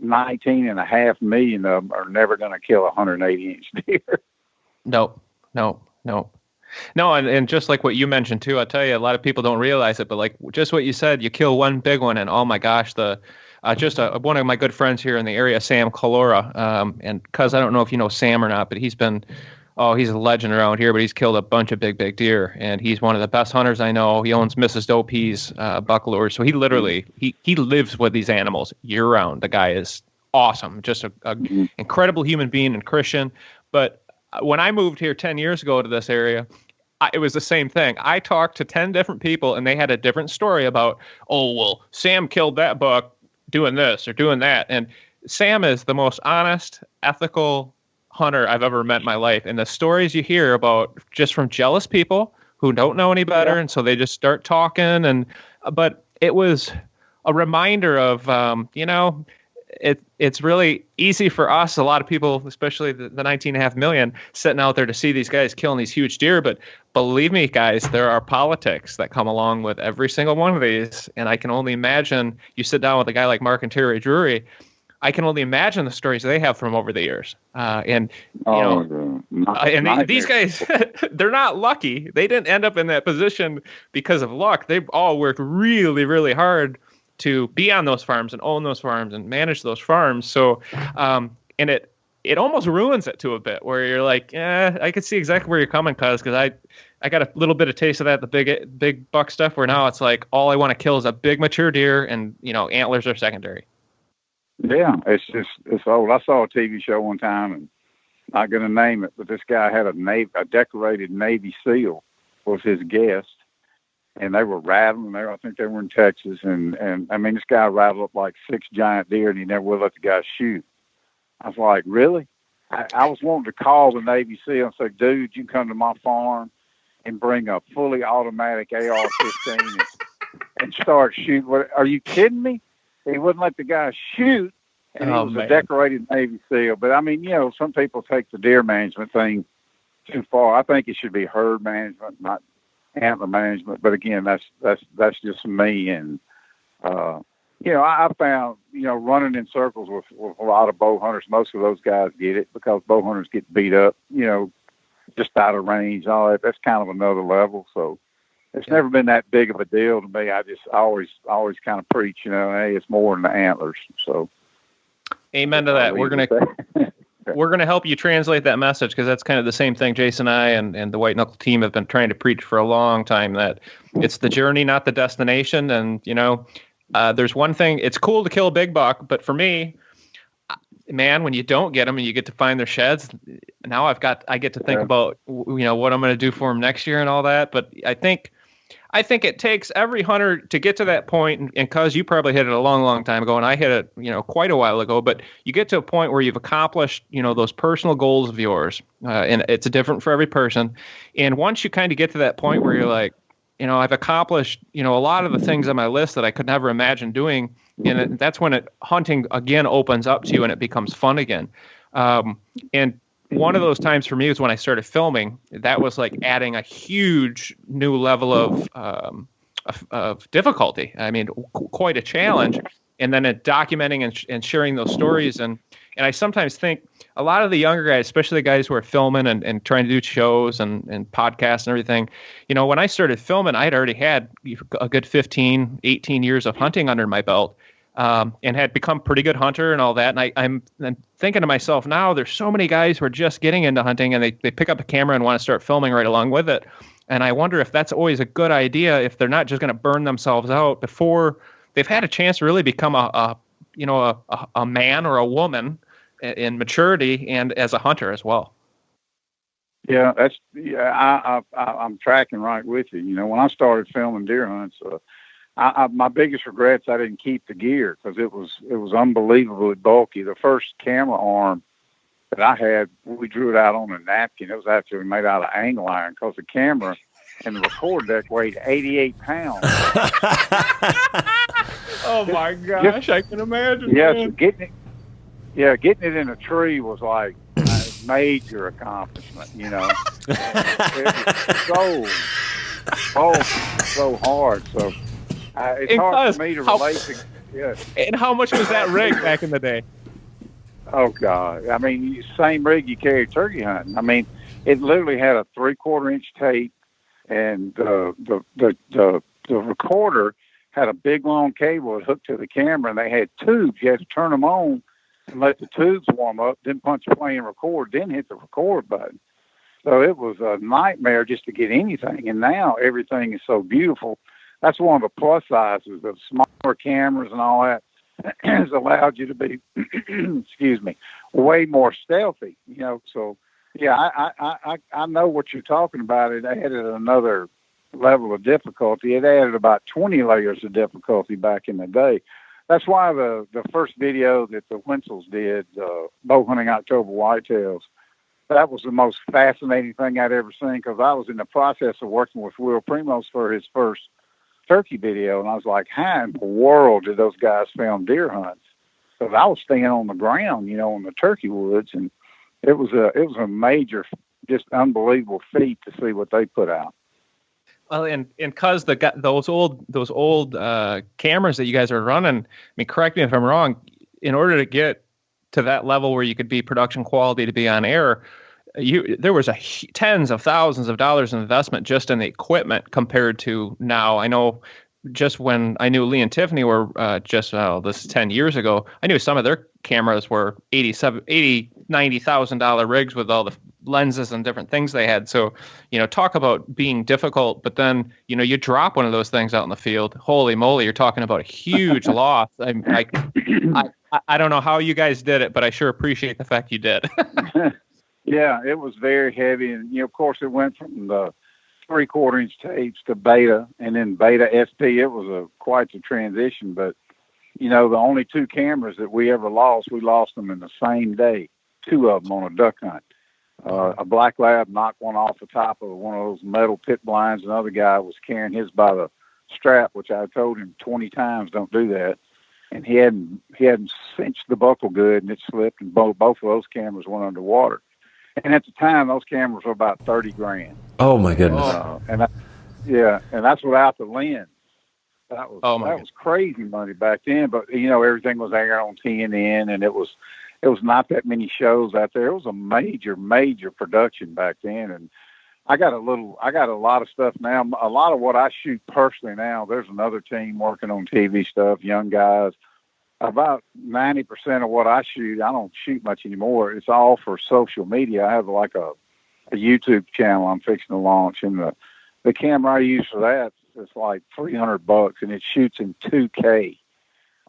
19.5 million of them are never going to kill a 180-inch deer. No. And just like what you mentioned too, I'll tell you, a lot of people don't realize it, but like just what you said, you kill one big one, and oh my gosh, one of my good friends here in the area, Sam Calora, and cuz I don't know if you know Sam or not, but he's a legend around here, but he's killed a bunch of big deer, and he's one of the best hunters I know. He owns Mrs. Dopey's buck lures, so he literally he lives with these animals year round. The guy is awesome, just a incredible human being and Christian. But when I moved here 10 years ago to this area, it was the same thing. I talked to 10 different people, and they had a different story about, oh, well, Sam killed that buck doing this or doing that. And Sam is the most honest, ethical hunter I've ever met in my life. And the stories you hear about just from jealous people who don't know any better, and so they just start talking. But it was a reminder of, it's really easy for us, a lot of people, especially the 19.5 million, sitting out there to see these guys killing these huge deer. But believe me, guys, there are politics that come along with every single one of these. And I can only imagine, you sit down with a guy like Mark and Terry Drury, I can only imagine the stories they have from over the years. These guys, they're not lucky. They didn't end up in that position because of luck. They've all worked really, really hard to be on those farms and own those farms and manage those farms. So, and it almost ruins it to a bit where you're like, I could see exactly where you're coming, because I got a little bit of taste of that, the big buck stuff, where now it's like, all I want to kill is a big mature deer, and, antlers are secondary. Yeah, it's old. I saw a TV show one time, and not going to name it, but this guy had a decorated Navy SEAL was his guest. And they were rattling there. I think they were in Texas. And I mean, this guy rattled up like 6 giant deer, and he never would let the guy shoot. I was like, really? I was wanting to call the Navy SEAL and say, dude, you can come to my farm and bring a fully automatic AR-15 and start shooting. Are you kidding me? He wouldn't let the guy shoot, and he was a decorated Navy SEAL. But, I mean, some people take the deer management thing too far. I think it should be herd management, not antler management. But again, that's just me. And I found running in circles with a lot of bow hunters, most of those guys get it because bow hunters get beat up, just out of range and all that. That's kind of another level. So it's never been that big of a deal to me. I just always kind of preach, hey, it's more than the antlers. So amen to that. We're going to help you translate that message, because that's kind of the same thing Jason and I and the White Knuckle team have been trying to preach for a long time, that it's the journey, not the destination. And, there's one thing, it's cool to kill a big buck, but for me, man, when you don't get them and you get to find their sheds, now I get to think about, what I'm going to do for them next year and all that. But I think it takes every hunter to get to that point, and cause you probably hit it a long, long time ago, and I hit it, quite a while ago, but you get to a point where you've accomplished, those personal goals of yours, and it's different for every person. And once you kind of get to that point where you're like, I've accomplished, a lot of the things on my list that I could never imagine doing, and that's when hunting again opens up to you and it becomes fun again. And one of those times for me was when I started filming. That was like adding a huge new level of difficulty. I mean, quite a challenge. And then documenting and sharing those stories. And And I sometimes think a lot of the younger guys, especially the guys who are filming and trying to do shows and podcasts and everything, when I started filming, I'd already had a good 15, 18 years of hunting under my belt. And had become pretty good hunter and all that. And I'm thinking to myself now, there's so many guys who are just getting into hunting and they pick up a camera and want to start filming right along with it. And I wonder if that's always a good idea, if they're not just going to burn themselves out before they've had a chance to really become a man or a woman in maturity and as a hunter as well. Yeah, I'm tracking right with you. When I started filming deer hunts, my biggest regrets, I didn't keep the gear because it was unbelievably bulky. The first camera arm that I had, we drew it out on a napkin. It was actually made out of angle iron because the camera and the record deck weighed 88 pounds. Oh my gosh, I can imagine. Yeah, so getting it in a tree was like a major accomplishment. It was so hard. So. It's hard for me to relate to. Yeah. And how much was that rig back in the day? Oh God! I mean, same rig you carry turkey hunting. I mean, it literally had a 3/4 inch tape, and the recorder had a big long cable that hooked to the camera, and they had tubes. You had to turn them on and let the tubes warm up, then punch play and record, then hit the record button. So it was a nightmare just to get anything. And now everything is so beautiful. That's one of the plus sizes of smaller cameras and all that has allowed you to be, excuse me, way more stealthy, So, yeah, I know what you're talking about. It added another level of difficulty. It added about 20 layers of difficulty back in the day. That's why the first video that the Wentzels did, bow hunting October whitetails, that was the most fascinating thing I'd ever seen because I was in the process of working with Will Primos for his first turkey video, and I was like, how in the world did those guys film deer hunts? Because I was staying on the ground, on the turkey woods, and it was a major, just unbelievable feat to see what they put out. Well, and because those old cameras that you guys are running, I mean, correct me if I'm wrong, in order to get to that level where you could be production quality to be on air, there was tens of thousands of dollars in investment just in the equipment compared to now. I know just when I knew Lee and Tiffany were this is 10 years ago, I knew some of their cameras were $90,000 rigs with all the lenses and different things they had. So, talk about being difficult, but then, you drop one of those things out in the field. Holy moly, you're talking about a huge loss. I don't know how you guys did it, but I sure appreciate the fact you did. Yeah, it was very heavy. And, of course, it went from the 3/4 inch tapes to beta and then beta SP. It was quite the transition. But, the only two cameras that we ever lost, we lost them in the same day, two of them on a duck hunt. A black lab knocked one off the top of one of those metal pit blinds. Another guy was carrying his by the strap, which I told him 20 times, don't do that. And he hadn't cinched the buckle good, and it slipped, and both of those cameras went underwater. And at the time, those cameras were about $30,000. Oh my goodness! And that's without the lens. That was crazy money back then. But everything was aired on TNN, and it was not that many shows out there. It was a major production back then. And I got a lot of stuff now. A lot of what I shoot personally now, there's another team working on TV stuff, young guys. About 90% of what I shoot, I don't shoot much anymore. It's all for social media. I have like a YouTube channel I'm fixing to launch, and the camera I use for that is like $300, and it shoots in 2K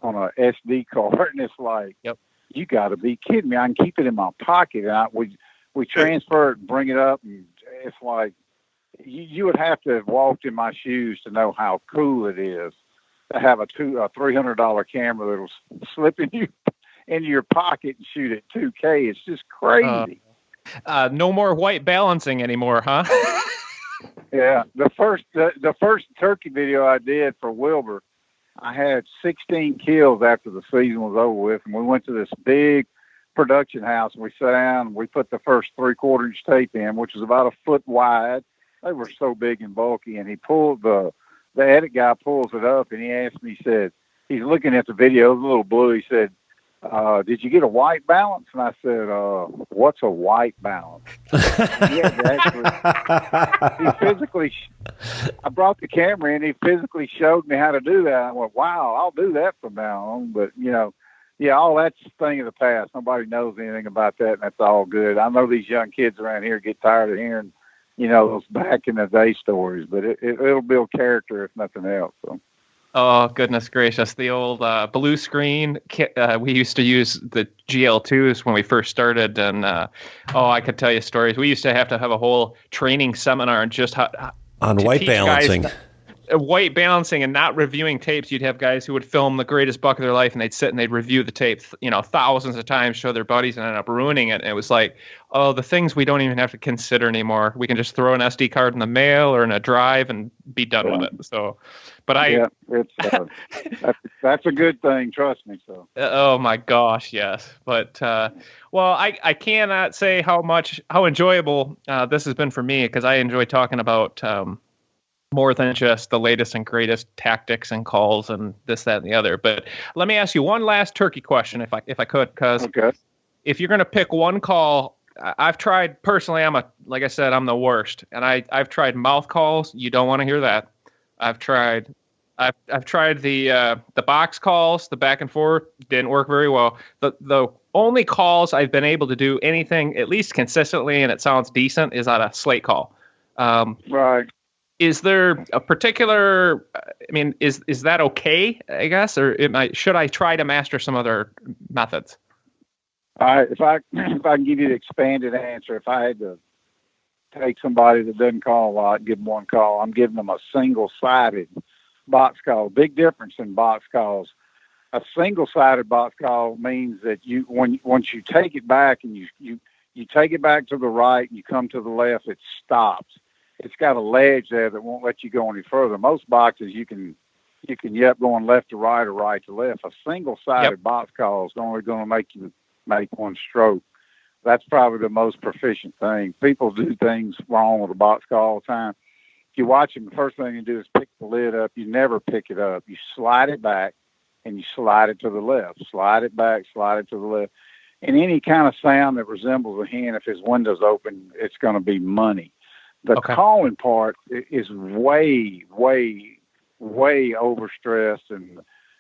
on a SD card, and it's like, yep. You got to be kidding me! I can keep it in my pocket, and we transfer it and bring it up, and it's like you would have to have walked in my shoes to know how cool it is to have a $300 camera that'll slip into your pocket and shoot at 2K. It's just crazy. No more white balancing anymore, huh? Yeah. The first turkey video I did for Wilbur, I had 16 kills after the season was over with, and we went to this big production house, and we sat down and we put the first 3/4 inch tape in, which was about a foot wide. They were so big and bulky, and he pulled the edit guy pulls it up, and he asked me, he said, he's looking at the video, it was a little blue. He said, did you get a white balance? And I said, what's a white balance? I brought the camera in. He physically showed me how to do that. I went, wow, I'll do that from now on. But, all that's a thing of the past. Nobody knows anything about that, and that's all good. I know these young kids around here get tired of hearing, those back in the day stories, but it'll build character if nothing else. So. Oh, goodness gracious. The old blue screen. We used to use the GL2s when we first started. And, I could tell you stories. We used to have a whole training seminar on just how on white balancing. White balancing and not reviewing tapes. You'd have guys who would film the greatest buck of their life, and they'd sit and they'd review the tape, thousands of times, show their buddies, and end up ruining it. And it was like, the things we don't even have to consider anymore. We can just throw an SD card in the mail or in a drive and be done with it. So, but that's a good thing. Trust me. So. Oh my gosh, yes. But I cannot say how enjoyable this has been for me, because I enjoy talking about more than just the latest and greatest tactics and calls and this, that, and the other. But let me ask you one last turkey question, if I could, because if you're going to pick one call, I've tried personally. Like I said, I'm the worst, and I've tried mouth calls. You don't want to hear that. I've tried the box calls, the back and forth, didn't work very well. The only calls I've been able to do anything at least consistently and it sounds decent is on a slate call. Right. Is there a particular? Is that okay? I guess, or should I try to master some other methods? All right. If I can give you the expanded answer, if I had to take somebody that doesn't call a lot, give them one call, I'm giving them a single-sided box call. Big difference in box calls. A single-sided box call means that once you take it back and you take it back to the right and you come to the left, it stops. It's got a ledge there that won't let you go any further. Most boxes you can going left to right or right to left. A single-sided box call is only going to make you make one stroke. That's probably the most proficient thing. People do things wrong with a box call all the time. If you watch them, the first thing you do is pick the lid up. You never pick it up. You slide it back and you slide it to the left. Slide it back, slide it to the left. And any kind of sound that resembles a hen, if his window's open, it's going to be money. The calling part is way, way, way overstressed, and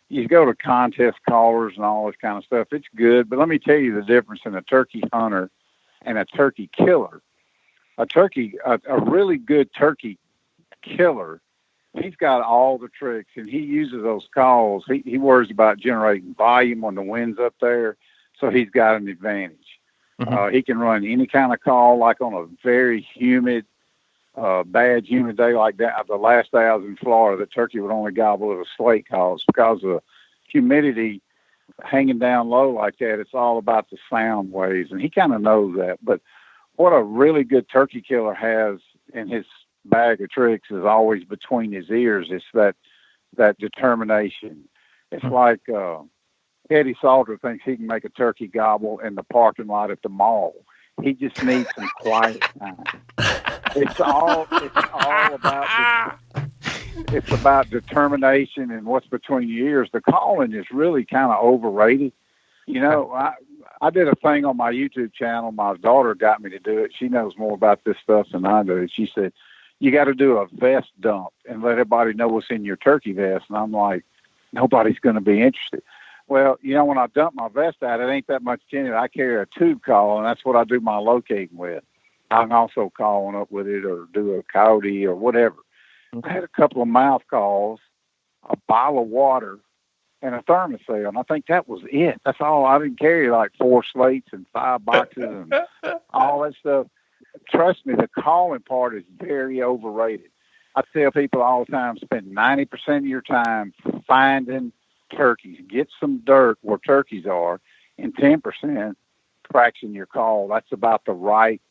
you go to contest callers and all this kind of stuff. It's good, but let me tell you the difference in a turkey hunter and a turkey killer. A really good turkey killer, he's got all the tricks, and he uses those calls. He worries about generating volume when the wind's up there, so he's got an advantage. He can run any kind of call, like on a very humid, bad humid day like that. The last day I was in Florida, the turkey would only gobble at a slate call. It's because of the humidity hanging down low like that. It's all about the sound waves, and he kind of knows that. But what a really good turkey killer has in his bag of tricks is always between his ears. It's that determination. It's like Eddie Salter thinks he can make a turkey gobble in the parking lot at the mall. He just needs some quiet time. It's about determination and what's between your ears. The calling is really kind of overrated. I did a thing on my YouTube channel. My daughter got me to do it. She knows more about this stuff than I do. She said, you got to do a vest dump and let everybody know what's in your turkey vest. And I'm like, nobody's going to be interested. Well, when I dump my vest out, it ain't that much in it. I carry a tube call, and that's what I do my locating with. I can also call one up with it or do a coyote or whatever. I had a couple of mouth calls, a bottle of water, and a thermosol, and I think that was it. That's all. I didn't carry like 4 slates and 5 boxes and all that stuff. Trust me, the calling part is very overrated. I tell people all the time, spend 90% of your time finding turkeys. Get some dirt where turkeys are, and 10% practicing your call. That's about the right,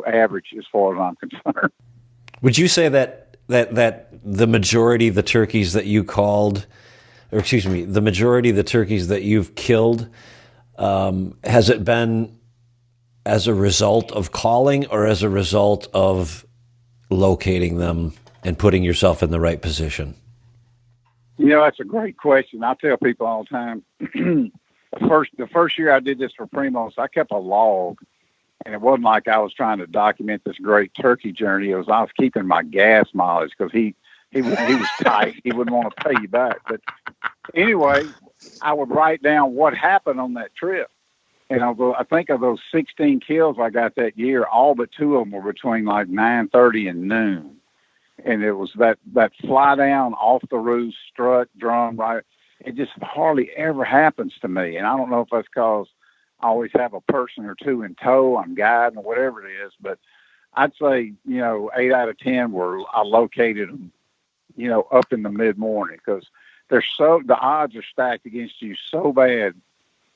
average as far as I'm concerned. Would you say that the majority of the turkeys that you called, the majority of the turkeys that you've killed, has it been as a result of calling or as a result of locating them and putting yourself in the right position? That's a great question. I tell people all the time, the first year I did this for Primos, I kept a log, and it wasn't like I was trying to document this great turkey journey. I was keeping my gas mileage because he was tight. He wouldn't want to pay you back. But anyway, I would write down what happened on that trip. And I think of those 16 kills I got that year, all but 2 of them were between like 9:30 and noon. And it was that fly down off the roost, strut, drum, right? It just hardly ever happens to me. And I don't know if that's because I always have a person or 2 in tow, I'm guiding or whatever it is. But I'd say, 8 out of 10 I located them, up in the mid-morning because the odds are stacked against you so bad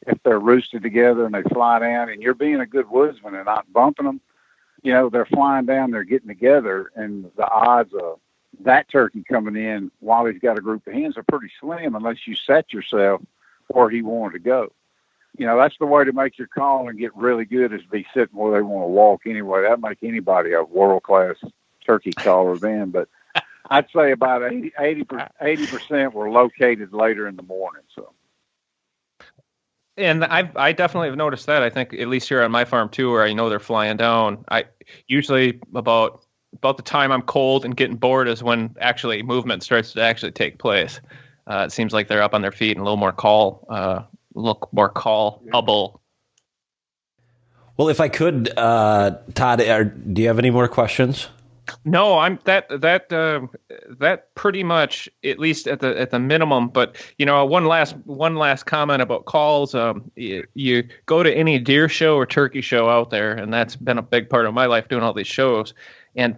if they're roosted together and they fly down and you're being a good woodsman and not bumping them. They're flying down, they're getting together, and the odds of that turkey coming in while he's got a group of hens are pretty slim unless you set yourself where he wanted to go. That's the way to make your call and get really good is be sitting where they want to walk anyway. That'd make anybody a world-class turkey caller then. But I'd say about 80% were located later in the morning. So. And I definitely have noticed that. I think at least here on my farm too, where I know they're flying down. I usually about the time I'm cold and getting bored is when actually movement starts to actually take place. It seems like they're up on their feet and a little more callable. Well, if I could, Todd, do you have any more questions? No, I'm that pretty much at least at the minimum. But one last comment about calls. You go to any deer show or turkey show out there, and that's been a big part of my life doing all these shows. And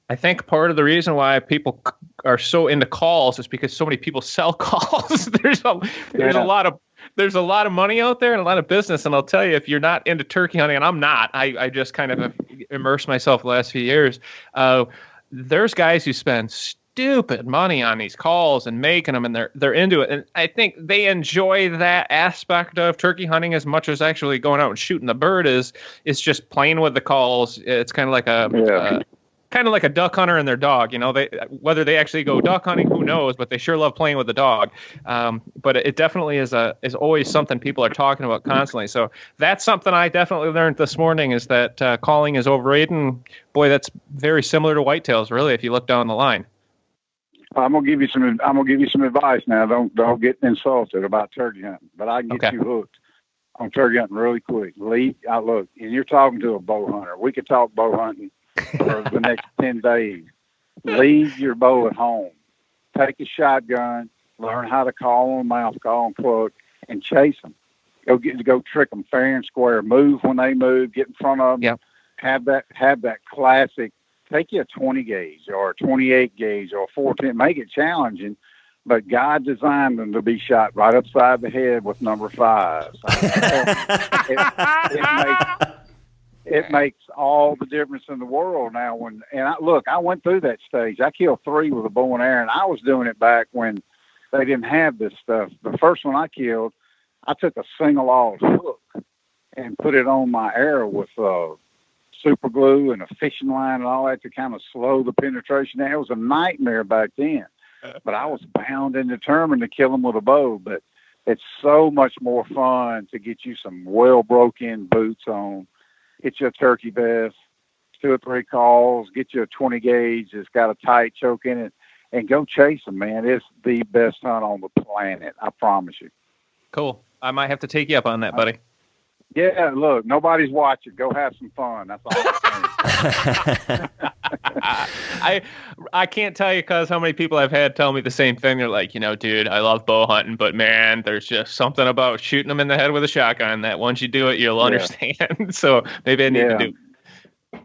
I think part of the reason why people are so into calls is because so many people sell calls. There's a lot of money out there and a lot of business. And I'll tell you, if you're not into turkey hunting, and I'm not, I just kind of have immersed myself the last few years. There's guys who spend stupid money on these calls and making them, and they're into it. And I think they enjoy that aspect of turkey hunting as much as actually going out and shooting the bird is just playing with the calls. It's kind of like a duck hunter and their dog. Whether they actually go duck hunting, who knows? But they sure love playing with the dog. But it definitely is always something people are talking about constantly. So that's something I definitely learned this morning is that calling is overrated. And boy, that's very similar to whitetails, really. If you look down the line. I'm gonna give you some advice now. Don't get insulted about turkey hunting, but I can get you hooked on turkey hunting really quick. Look, and you're talking to a bow hunter. We could talk bow hunting for the next 10 days. Leave your bow at home. Take a shotgun. Learn how to call on mouth, call on cluck, and chase them. Go trick them fair and square. Move when they move. Get in front of them. Yep. Have that classic. Take you a 20 gauge or a 28 gauge or a 410. Make it challenging, but God designed them to be shot right upside the head with number 5s. It makes all the difference in the world now. I went through that stage. I killed 3 with a bow and arrow, and I was doing it back when they didn't have this stuff. The first one I killed, I took a single aught hook and put it on my arrow with super glue and a fishing line and all that to kind of slow the penetration. It was a nightmare back then, but I was bound and determined to kill them with a bow. But it's so much more fun to get you some well broken boots on, get you a turkey vest, 2 or 3 calls, get you a 20 gauge that's got a tight choke in it, and go chase them, man. It's the best hunt on the planet. I promise you. Cool. I might have to take you up on that, buddy. Yeah, look, nobody's watching. Go have some fun. That's all I'm saying. I can't tell you because how many people I've had tell me the same thing. They're like, dude, I love bow hunting, but man, there's just something about shooting them in the head with a shotgun that once you do it, you'll understand. So maybe I need to do it.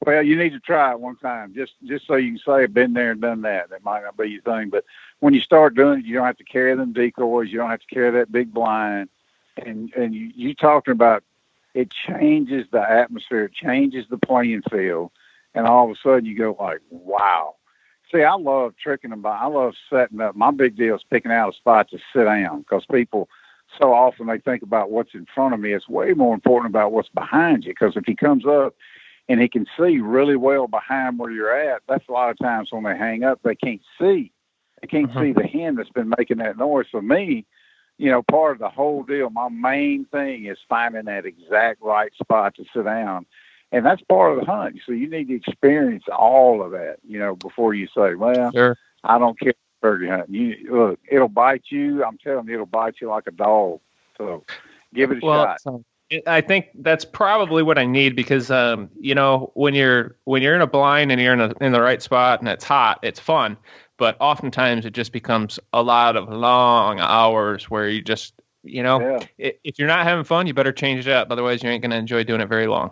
Well, you need to try it one time, just so you can say I've been there and done that. That might not be your thing, but when you start doing it, you don't have to carry them decoys. You don't have to carry that big blind. And you talking about it changes the atmosphere, it changes the playing field, and all of a sudden you go like, wow. See, I love tricking them. I love setting up. My big deal is picking out a spot to sit down because people so often they think about what's in front of me. It's way more important about what's behind you because if he comes up and he can see really well behind where you're at, that's a lot of times when they hang up, they can't see. They can't see the hen that's been making that noise. For me, part of the whole deal, my main thing is finding that exact right spot to sit down. And that's part of the hunt. So you need to experience all of that, before you say, well, Sure. I don't care turkey hunting. Look, it'll bite you. I'm telling you, it'll bite you like a dog. So give it a shot. I think that's probably what I need because, when you're in a blind and you're in the right spot and it's hot, it's fun. But oftentimes it just becomes a lot of long hours where you just, if you're not having fun, you better change it up. Otherwise, you ain't going to enjoy doing it very long.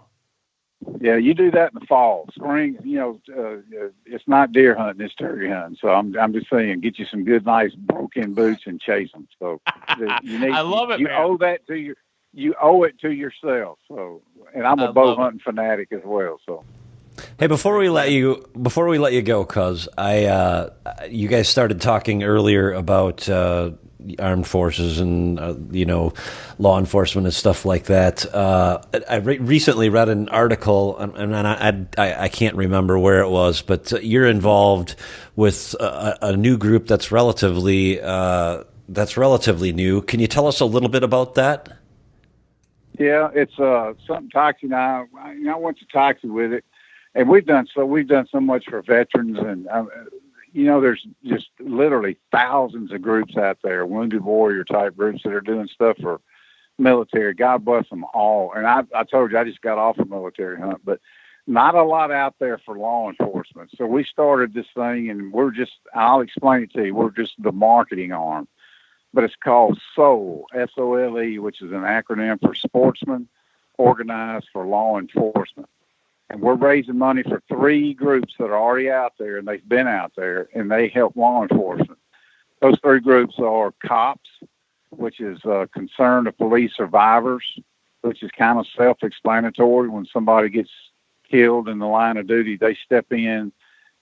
Yeah, you do that in the fall. Spring, it's not deer hunting, it's turkey hunting. So I'm just saying, get you some good, nice broke-in boots and chase them. So I love it, you man. owe that to you owe it to yourself. So, and I'm a bow hunting fanatic as well. So. Hey, before we let you go, cuz you guys started talking earlier about armed forces and law enforcement and stuff like that. I recently read an article, and I can't remember where it was, but you're involved with a new group that's relatively new. Can you tell us a little bit about that? Yeah, it's something Toxey and I went to Toxey with it. And we've done so much for veterans, and there's just literally thousands of groups out there, wounded warrior type groups that are doing stuff for military. God bless them all. And I told you I just got off a military hunt, but not a lot out there for law enforcement. So we started this thing, and I'll explain it to you. We're just the marketing arm, but it's called SOLE, SOLE, which is an acronym for Sportsmen Organized for Law Enforcement. And we're raising money for 3 groups that are already out there, and they've been out there, and they help law enforcement. Those 3 groups are COPS, which is Concern of Police Survivors, which is kind of self-explanatory. When somebody gets killed in the line of duty, they step in,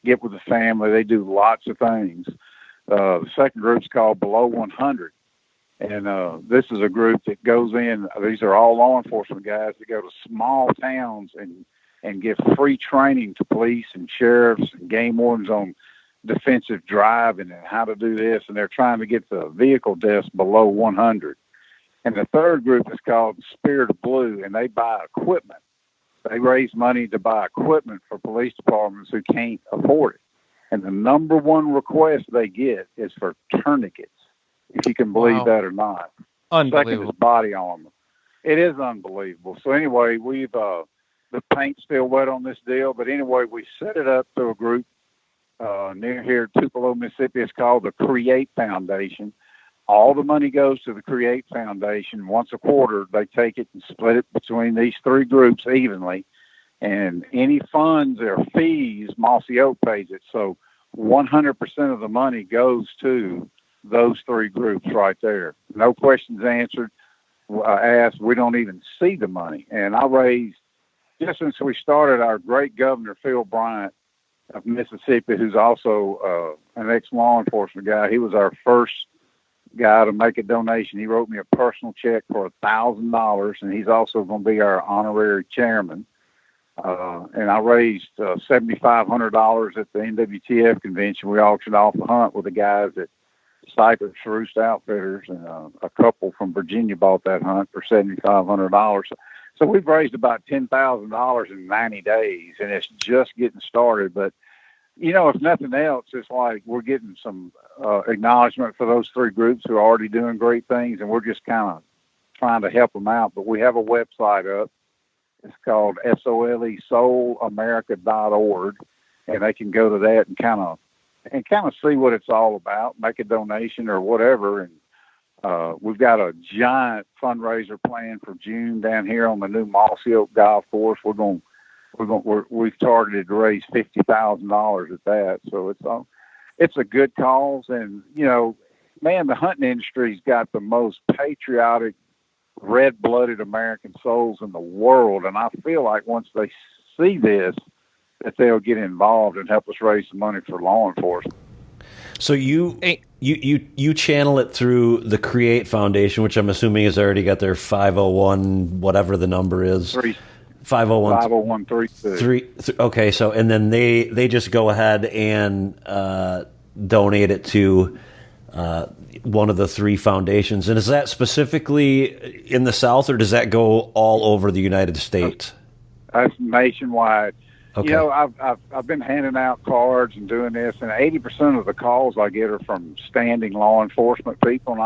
get with the family. They do lots of things. The second group is called Below 100. And this is a group that goes in. These are all law enforcement guys that go to small towns and give free training to police and sheriffs and game wardens on defensive driving and how to do this. And they're trying to get the vehicle deaths below 100. And the third group is called Spirit of Blue, and they buy equipment. They raise money to buy equipment for police departments who can't afford it. And the number one request they get is for tourniquets, if you can believe that or not. Unbelievable. Second is body armor. It is unbelievable. So anyway, we've the paint's still wet on this deal, but anyway, we set it up through a group near here, Tupelo, Mississippi. It's called the Create Foundation. All the money goes to the Create Foundation. Once a quarter, they take it and split it between these 3 groups evenly. And any funds or fees, Mossy Oak pays it. So 100% of the money goes to those 3 groups right there. No questions answered, asked. We don't even see the money. And I raised, just since we started, our great governor, Phil Bryant of Mississippi, who's also an ex-law enforcement guy, he was our first guy to make a donation. He wrote me a personal check for $1,000, and he's also going to be our honorary chairman. And I raised $7,500 at the NWTF convention. We auctioned off the hunt with the guys at Cypress Roost Outfitters, and a couple from Virginia bought that hunt for $7,500. So we've raised about $10,000 in 90 days, and it's just getting started. But, if nothing else, it's like we're getting some acknowledgement for those 3 groups who are already doing great things, and we're just kind of trying to help them out. But we have a website up. It's called SOLESoulamerica.org, and they can go to that and kind of see what it's all about, make a donation or whatever. And we've got a giant fundraiser plan for June down here on the new Mossy Oak golf course. We've targeted to raise $50,000 at that. So it's a good cause. And, man, the hunting industry's got the most patriotic, red-blooded American souls in the world. And I feel like once they see this, that they'll get involved and help us raise some money for law enforcement. So you channel it through the Create Foundation, which I'm assuming has already got their 501, whatever the number is. 50132. Okay, so and then they just go ahead and donate it to one of the three foundations. And is that specifically in the South, or does that go all over the United States? That's nationwide. Okay. You know, I've been handing out cards and doing this, and 80% of the calls I get are from standing law enforcement people,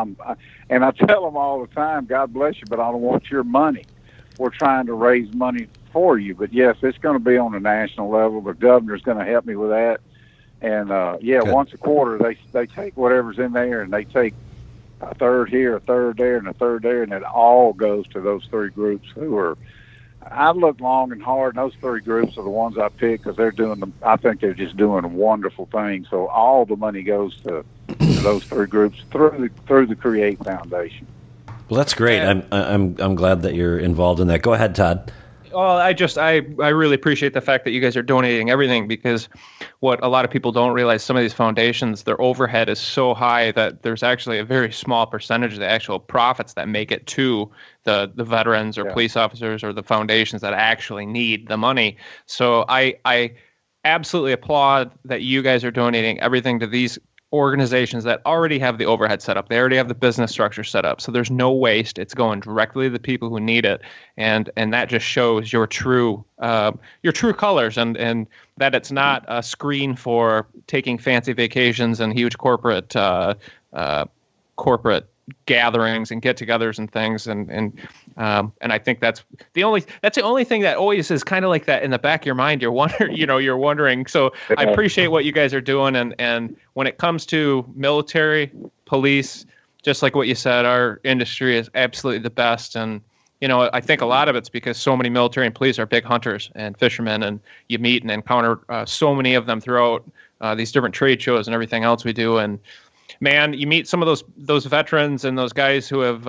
and I tell them all the time, God bless you, but I don't want your money. We're trying to raise money for you. But yes, it's going to be on a national level. The governor's going to help me with that. And Good. Once a quarter they take whatever's in there, and they take a third here, a third there, and a third there, and it all goes to those three groups who are. I've looked long and hard, and those three groups are the ones I picked because I think they're just doing wonderful things. So all the money goes to those three groups through the Create Foundation. Well, that's great. I'm glad that you're involved in that. Go ahead, Todd. Well, I really appreciate the fact that you guys are donating everything, because what a lot of people don't realize, some of these foundations, their overhead is so high that there's actually a very small percentage of the actual profits that make it to the veterans or police officers or the foundations that actually need the money. So I absolutely applaud that you guys are donating everything to these organizations that already have the overhead set up. They already have the business structure set up. So there's no waste. It's going directly to the people who need it. And that just shows your true colors, and that it's not a screen for taking fancy vacations and huge corporate gatherings and get-togethers and things, and I think that's the only thing that always is kind of like that in the back of your mind. You're wondering. So I appreciate what you guys are doing, and when it comes to military, police, just like what you said, our industry is absolutely the best. And I think a lot of it's because so many military and police are big hunters and fishermen, and you meet and encounter so many of them throughout these different trade shows and everything else we do. And man, you meet some of those veterans and those guys who have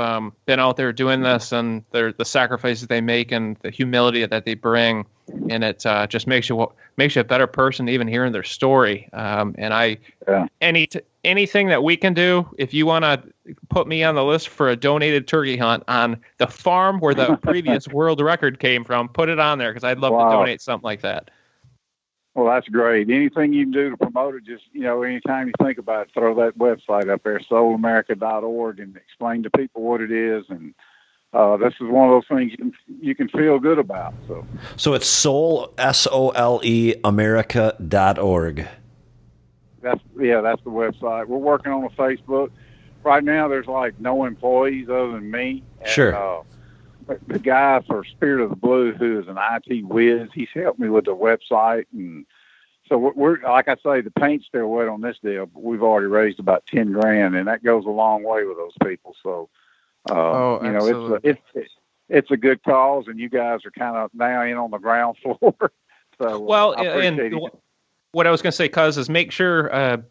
been out there doing this, and the sacrifices they make and the humility that they bring, and it just makes you a better person even hearing their story. Anything that we can do, if you want to put me on the list for a donated turkey hunt on the farm where the previous world record came from, put it on there, because I'd love to donate something like that. Well, that's great. Anything you can do to promote it, just, anytime you think about it, throw that website up there, soulamerica.org, and explain to people what it is. And this is one of those things you can feel good about. So it's Soul, SOLE, America.org. That's the website. We're working on a Facebook. Right now, there's like no employees other than me. And, sure. The guy for Spirit of the Blue, who is an IT whiz, he's helped me with the website. And so we're like I say, the paint's still wet on this deal, but we've already raised about $10,000, and that goes a long way with those people. So, it's a good cause, and you guys are kind of now in on the ground floor. So, I appreciate it. What I was going to say, Cuz, is make sure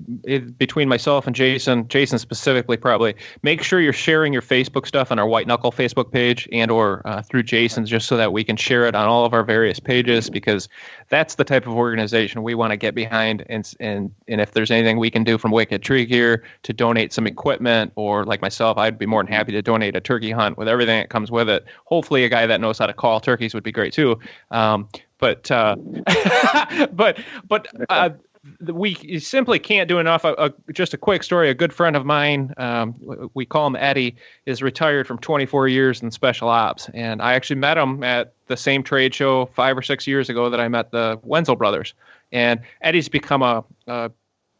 between myself and Jason specifically probably, make sure you're sharing your Facebook stuff on our White Knuckle Facebook page or through Jason's, just so that we can share it on all of our various pages, because that's the type of organization we want to get behind. And if there's anything we can do from Wicked Tree Gear to donate some equipment, or like myself, I'd be more than happy to donate a turkey hunt with everything that comes with it. Hopefully a guy that knows how to call turkeys would be great too. But we simply can't do enough. Just a quick story. A good friend of mine, we call him Eddie, is retired from 24 years in special ops. And I actually met him at the same trade show 5 or 6 years ago that I met the Wenzel brothers. And Eddie's become a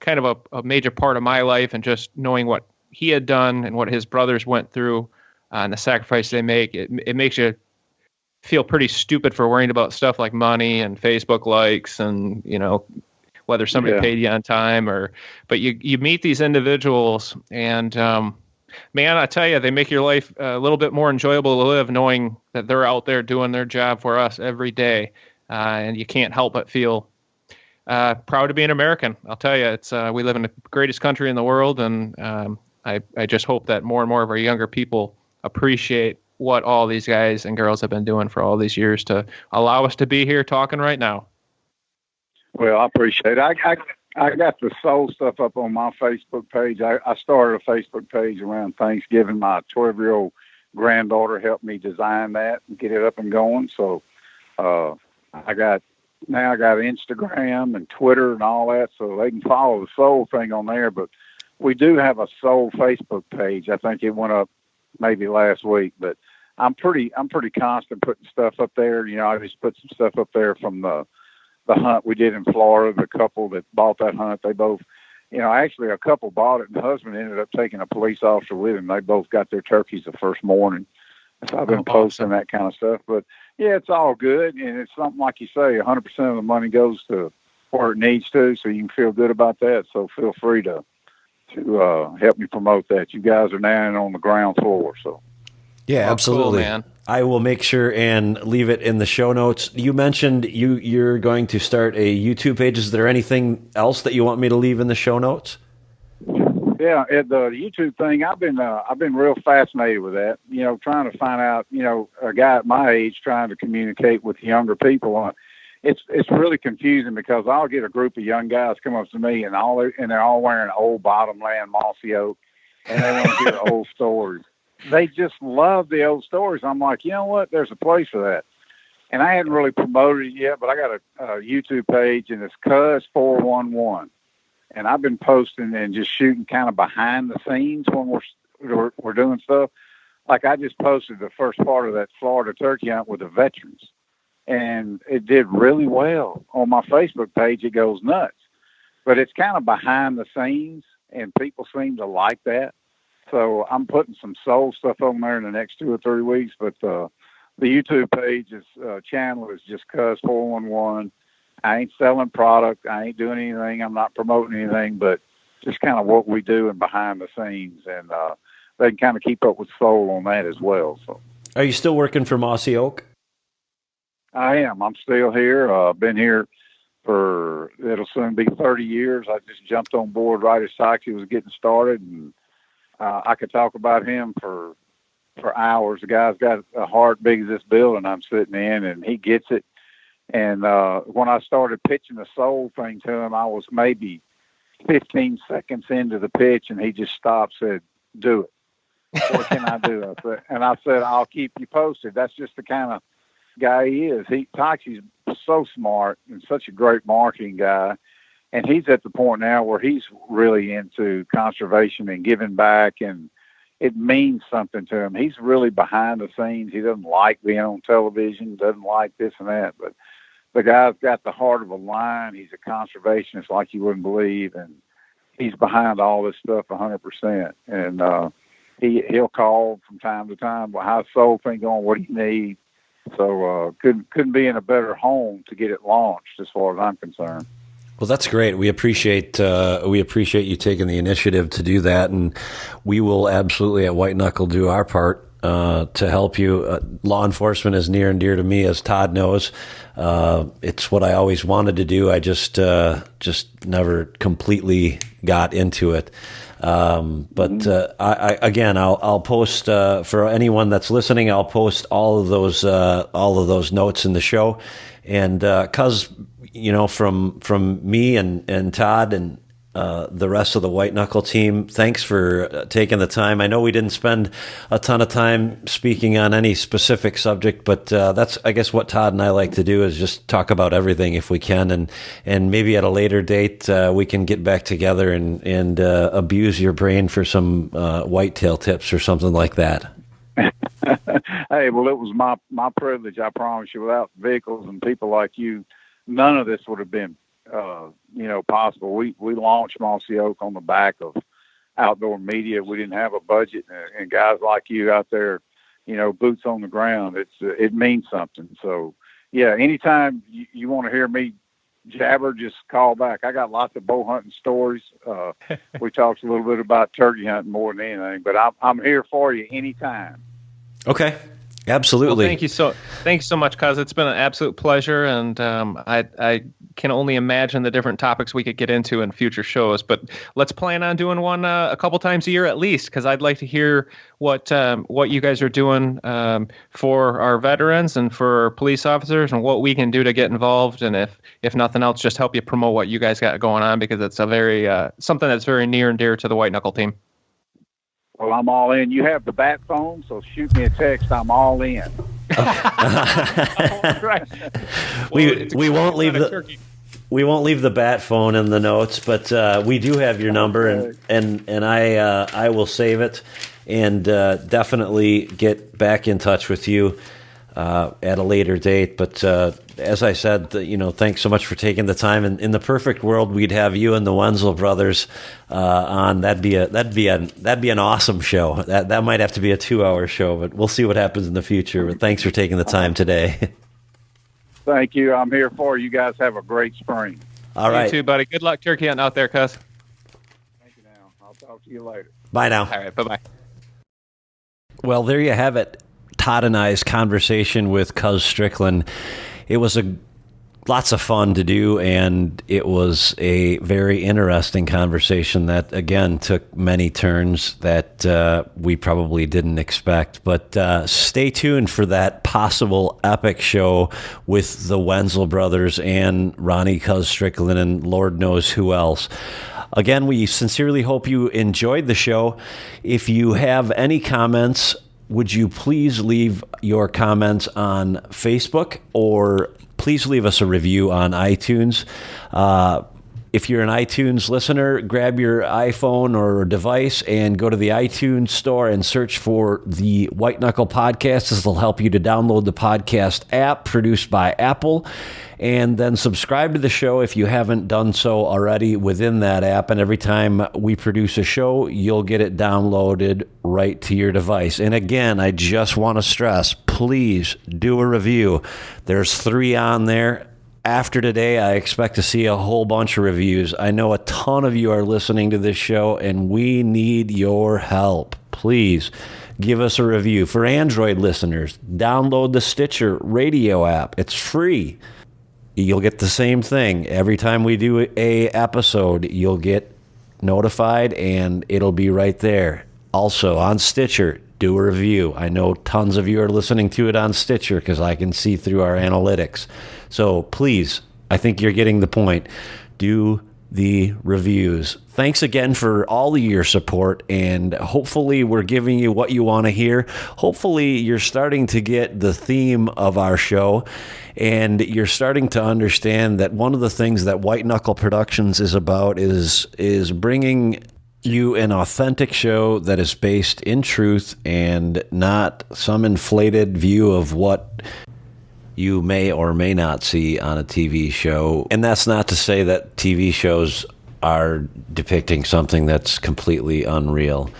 kind of a major part of my life, and just knowing what he had done and what his brothers went through and the sacrifice they make, it makes you feel pretty stupid for worrying about stuff like money and Facebook likes and, whether somebody paid you on time but you meet these individuals, and, man, I tell you, they make your life a little bit more enjoyable to live, knowing that they're out there doing their job for us every day. And you can't help but feel proud to be an American. I'll tell you, it's we live in the greatest country in the world. And I just hope that more and more of our younger people appreciate what all these guys and girls have been doing for all these years to allow us to be here talking right now. Well, I appreciate it. I got the soul stuff up on my Facebook page. I started a Facebook page around Thanksgiving. My 12-year-old granddaughter helped me design that and get it up and going. So I got Instagram and Twitter and all that, so they can follow the soul thing on there. But we do have a soul Facebook page. I think it went up maybe last week, but I'm pretty constant putting stuff up there. I just put some stuff up there from the hunt we did in Florida. The couple that bought that hunt, they both, actually a couple bought it, and the husband ended up taking a police officer with him. They both got their turkeys the first morning. So I've been posting that kind of stuff. But yeah, it's all good, and it's something like you say, 100% of the money goes to where it needs to, so you can feel good about that. So feel free to help me promote that. You guys are now on the ground floor, so. Yeah, absolutely. Cool, man. I will make sure and leave it in the show notes. You mentioned you're going to start a YouTube page. Is there anything else that you want me to leave in the show notes? Yeah, the YouTube thing, I've been real fascinated with that. Trying to find out, a guy at my age trying to communicate with younger people. It's really confusing because I'll get a group of young guys come up to me and they're all wearing old bottomland Mossy Oak, and they want to hear old stories. They just love the old stories. I'm like, you know what? There's a place for that. And I hadn't really promoted it yet, but I got a YouTube page, and it's Cuz411. And I've been posting and just shooting kind of behind the scenes when we're doing stuff. Like I just posted the first part of that Florida turkey hunt with the veterans, and it did really well. On my Facebook page, it goes nuts. But it's kind of behind the scenes, and people seem to like that. So I'm putting some soul stuff on there in the next 2 or 3 weeks. But the YouTube page channel is just Cuz411. I ain't selling product. I ain't doing anything. I'm not promoting anything, but just kind of what we do and behind the scenes. And they can kind of keep up with soul on that as well. So, are you still working for Mossy Oak? I am. I'm still here. Been here for, it'll soon be 30 years. I just jumped on board right as Toxey was getting started, and I could talk about him for hours. The guy's got a heart big as this building I'm sitting in, and he gets it. And when I started pitching the soul thing to him, I was maybe 15 seconds into the pitch, and he just stopped, said, "Do it. What can I do?" I said, "I'll keep you posted." That's just the kind of guy he is. Toxey's so smart and such a great marketing guy. And he's at the point now where he's really into conservation and giving back, and it means something to him. He's really behind the scenes. He doesn't like being on television, doesn't like this and that, but the guy's got the heart of a lion. He's a conservationist like you wouldn't believe, and he's behind all this stuff 100%. And he'll call from time to time, "Well, how's the soul thing going? What do you need?" So couldn't be in a better home to get it launched as far as I'm concerned. Well, that's great. We appreciate you taking the initiative to do that, and we will absolutely at White Knuckle do our part to help you. Law enforcement is near and dear to me, as Todd knows. It's what I always wanted to do. I just never completely got into it. But I'll post for anyone that's listening. I'll post all of those notes in the show, and from me and Todd and the rest of the White Knuckle team, thanks for taking the time. I know we didn't spend a ton of time speaking on any specific subject, but that's, I guess, what Todd and I like to do, is just talk about everything if we can, and maybe at a later date we can get back together and abuse your brain for some whitetail tips or something like that. Hey, well, it was my privilege. I promise you. Without vehicles and people like you, none of this would have been possible. We launched Mossy Oak on the back of outdoor media. We didn't have a budget, and guys like you out there, boots on the ground. It means something. So yeah, anytime you want to hear me jabber, just call back. I got lots of bow hunting stories. We talked a little bit about turkey hunting more than anything, but I'm here for you anytime. Okay. Absolutely. Well, thank you so much, Cuz. It's been an absolute pleasure, and I can only imagine the different topics we could get into in future shows. But let's plan on doing one a couple times a year at least, because I'd like to hear what you guys are doing for our veterans and for police officers, and what we can do to get involved, and if nothing else, just help you promote what you guys got going on, because it's a very something that's very near and dear to the White Knuckle team. Well, I'm all in. You have the bat phone, so shoot me a text. I'm all in. We won't leave the we won't leave the bat phone in the notes, but we do have your number, and I will save it and definitely get back in touch with you at a later date. But as I said, thanks so much for taking the time. And in the perfect world, we'd have you and the Wenzel brothers on. That'd be an awesome show. That might have to be a 2-hour show, but we'll see what happens in the future. But thanks for taking the time today. Thank you. I'm here for you. You guys have a great spring. All right. You too, buddy. Good luck turkey hunting out there, cuz. Thank you now. I'll talk to you later. Bye now. All right. Bye-bye. Well, there you have it. Todd and I's conversation with Cuz Strickland. It was lots of fun to do, and it was a very interesting conversation that, again, took many turns that we probably didn't expect. But stay tuned for that possible epic show with the Wenzel brothers and Ronnie Cuz Strickland and Lord knows who else. Again, we sincerely hope you enjoyed the show. If you have any comments, would you please leave your comments on Facebook, or please leave us a review on iTunes. If you're an iTunes listener, grab your iPhone or device and go to the iTunes store and search for the White Knuckle Podcast. This will help you to download the podcast app produced by Apple, and then subscribe to the show if you haven't done so already within that app. And every time we produce a show, you'll get it downloaded right to your device. And again, I just want to stress, please do a review. There's 3 on there. After today, I expect to see a whole bunch of reviews. I know a ton of you are listening to this show, and we need your help. Please give us a review. For Android listeners, download the Stitcher radio app. It's free. You'll get the same thing. Every time we do a episode, you'll get notified, and it'll be right there. Also, on Stitcher, do a review. I know tons of you are listening to it on Stitcher because I can see through our analytics. So please, I think you're getting the point. Do the reviews. Thanks again for all of your support, and hopefully we're giving you what you want to hear. Hopefully you're starting to get the theme of our show, and you're starting to understand that one of the things that White Knuckle Productions is about is bringing you an authentic show that is based in truth and not some inflated view of what you may or may not see on a TV show. And that's not to say that TV shows are depicting something that's completely unreal.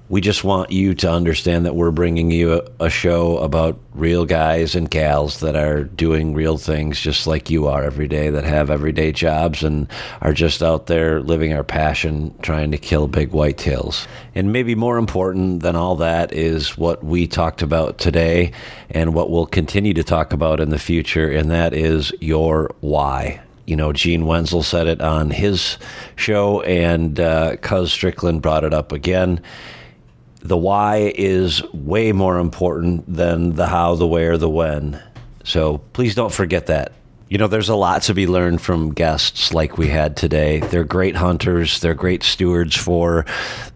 We just want you to understand that we're bringing you a show about real guys and gals that are doing real things just like you are every day, that have everyday jobs and are just out there living our passion, trying to kill big whitetails. And maybe more important than all that is what we talked about today and what we'll continue to talk about in the future, and that is your why. You know, Gene Wenzel said it on his show, and Cuz Strickland brought it up again. The why is way more important than the how, the where, the when. So please don't forget that. You know, there's a lot to be learned from guests like we had today. They're great hunters. They're great stewards for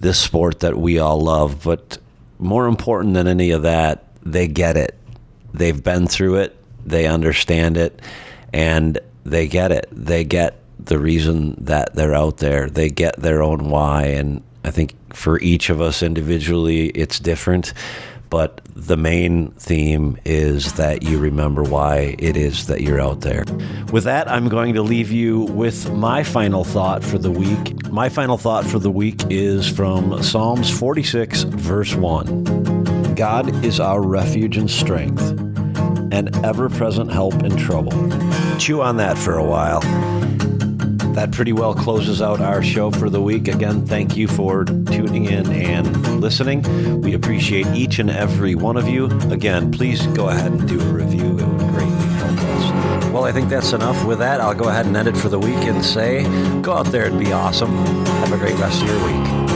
this sport that we all love. But more important than any of that, they get it. They've been through it. They understand it. And they get it. They get the reason that they're out there. They get their own why. And I think for each of us individually, it's different, but the main theme is that you remember why it is that you're out there. With that, I'm going to leave you with my final thought for the week. My final thought for the week is from Psalms 46, verse 1. God is our refuge and strength, an ever-present help in trouble. Chew on that for a while. That pretty well closes out our show for the week. Again, thank you for tuning in and listening. We appreciate each and every one of you. Again, please go ahead and do a review. It would greatly help us. Well, I think that's enough. With that, I'll go ahead and end it for the week and say, go out there and be awesome. Have a great rest of your week.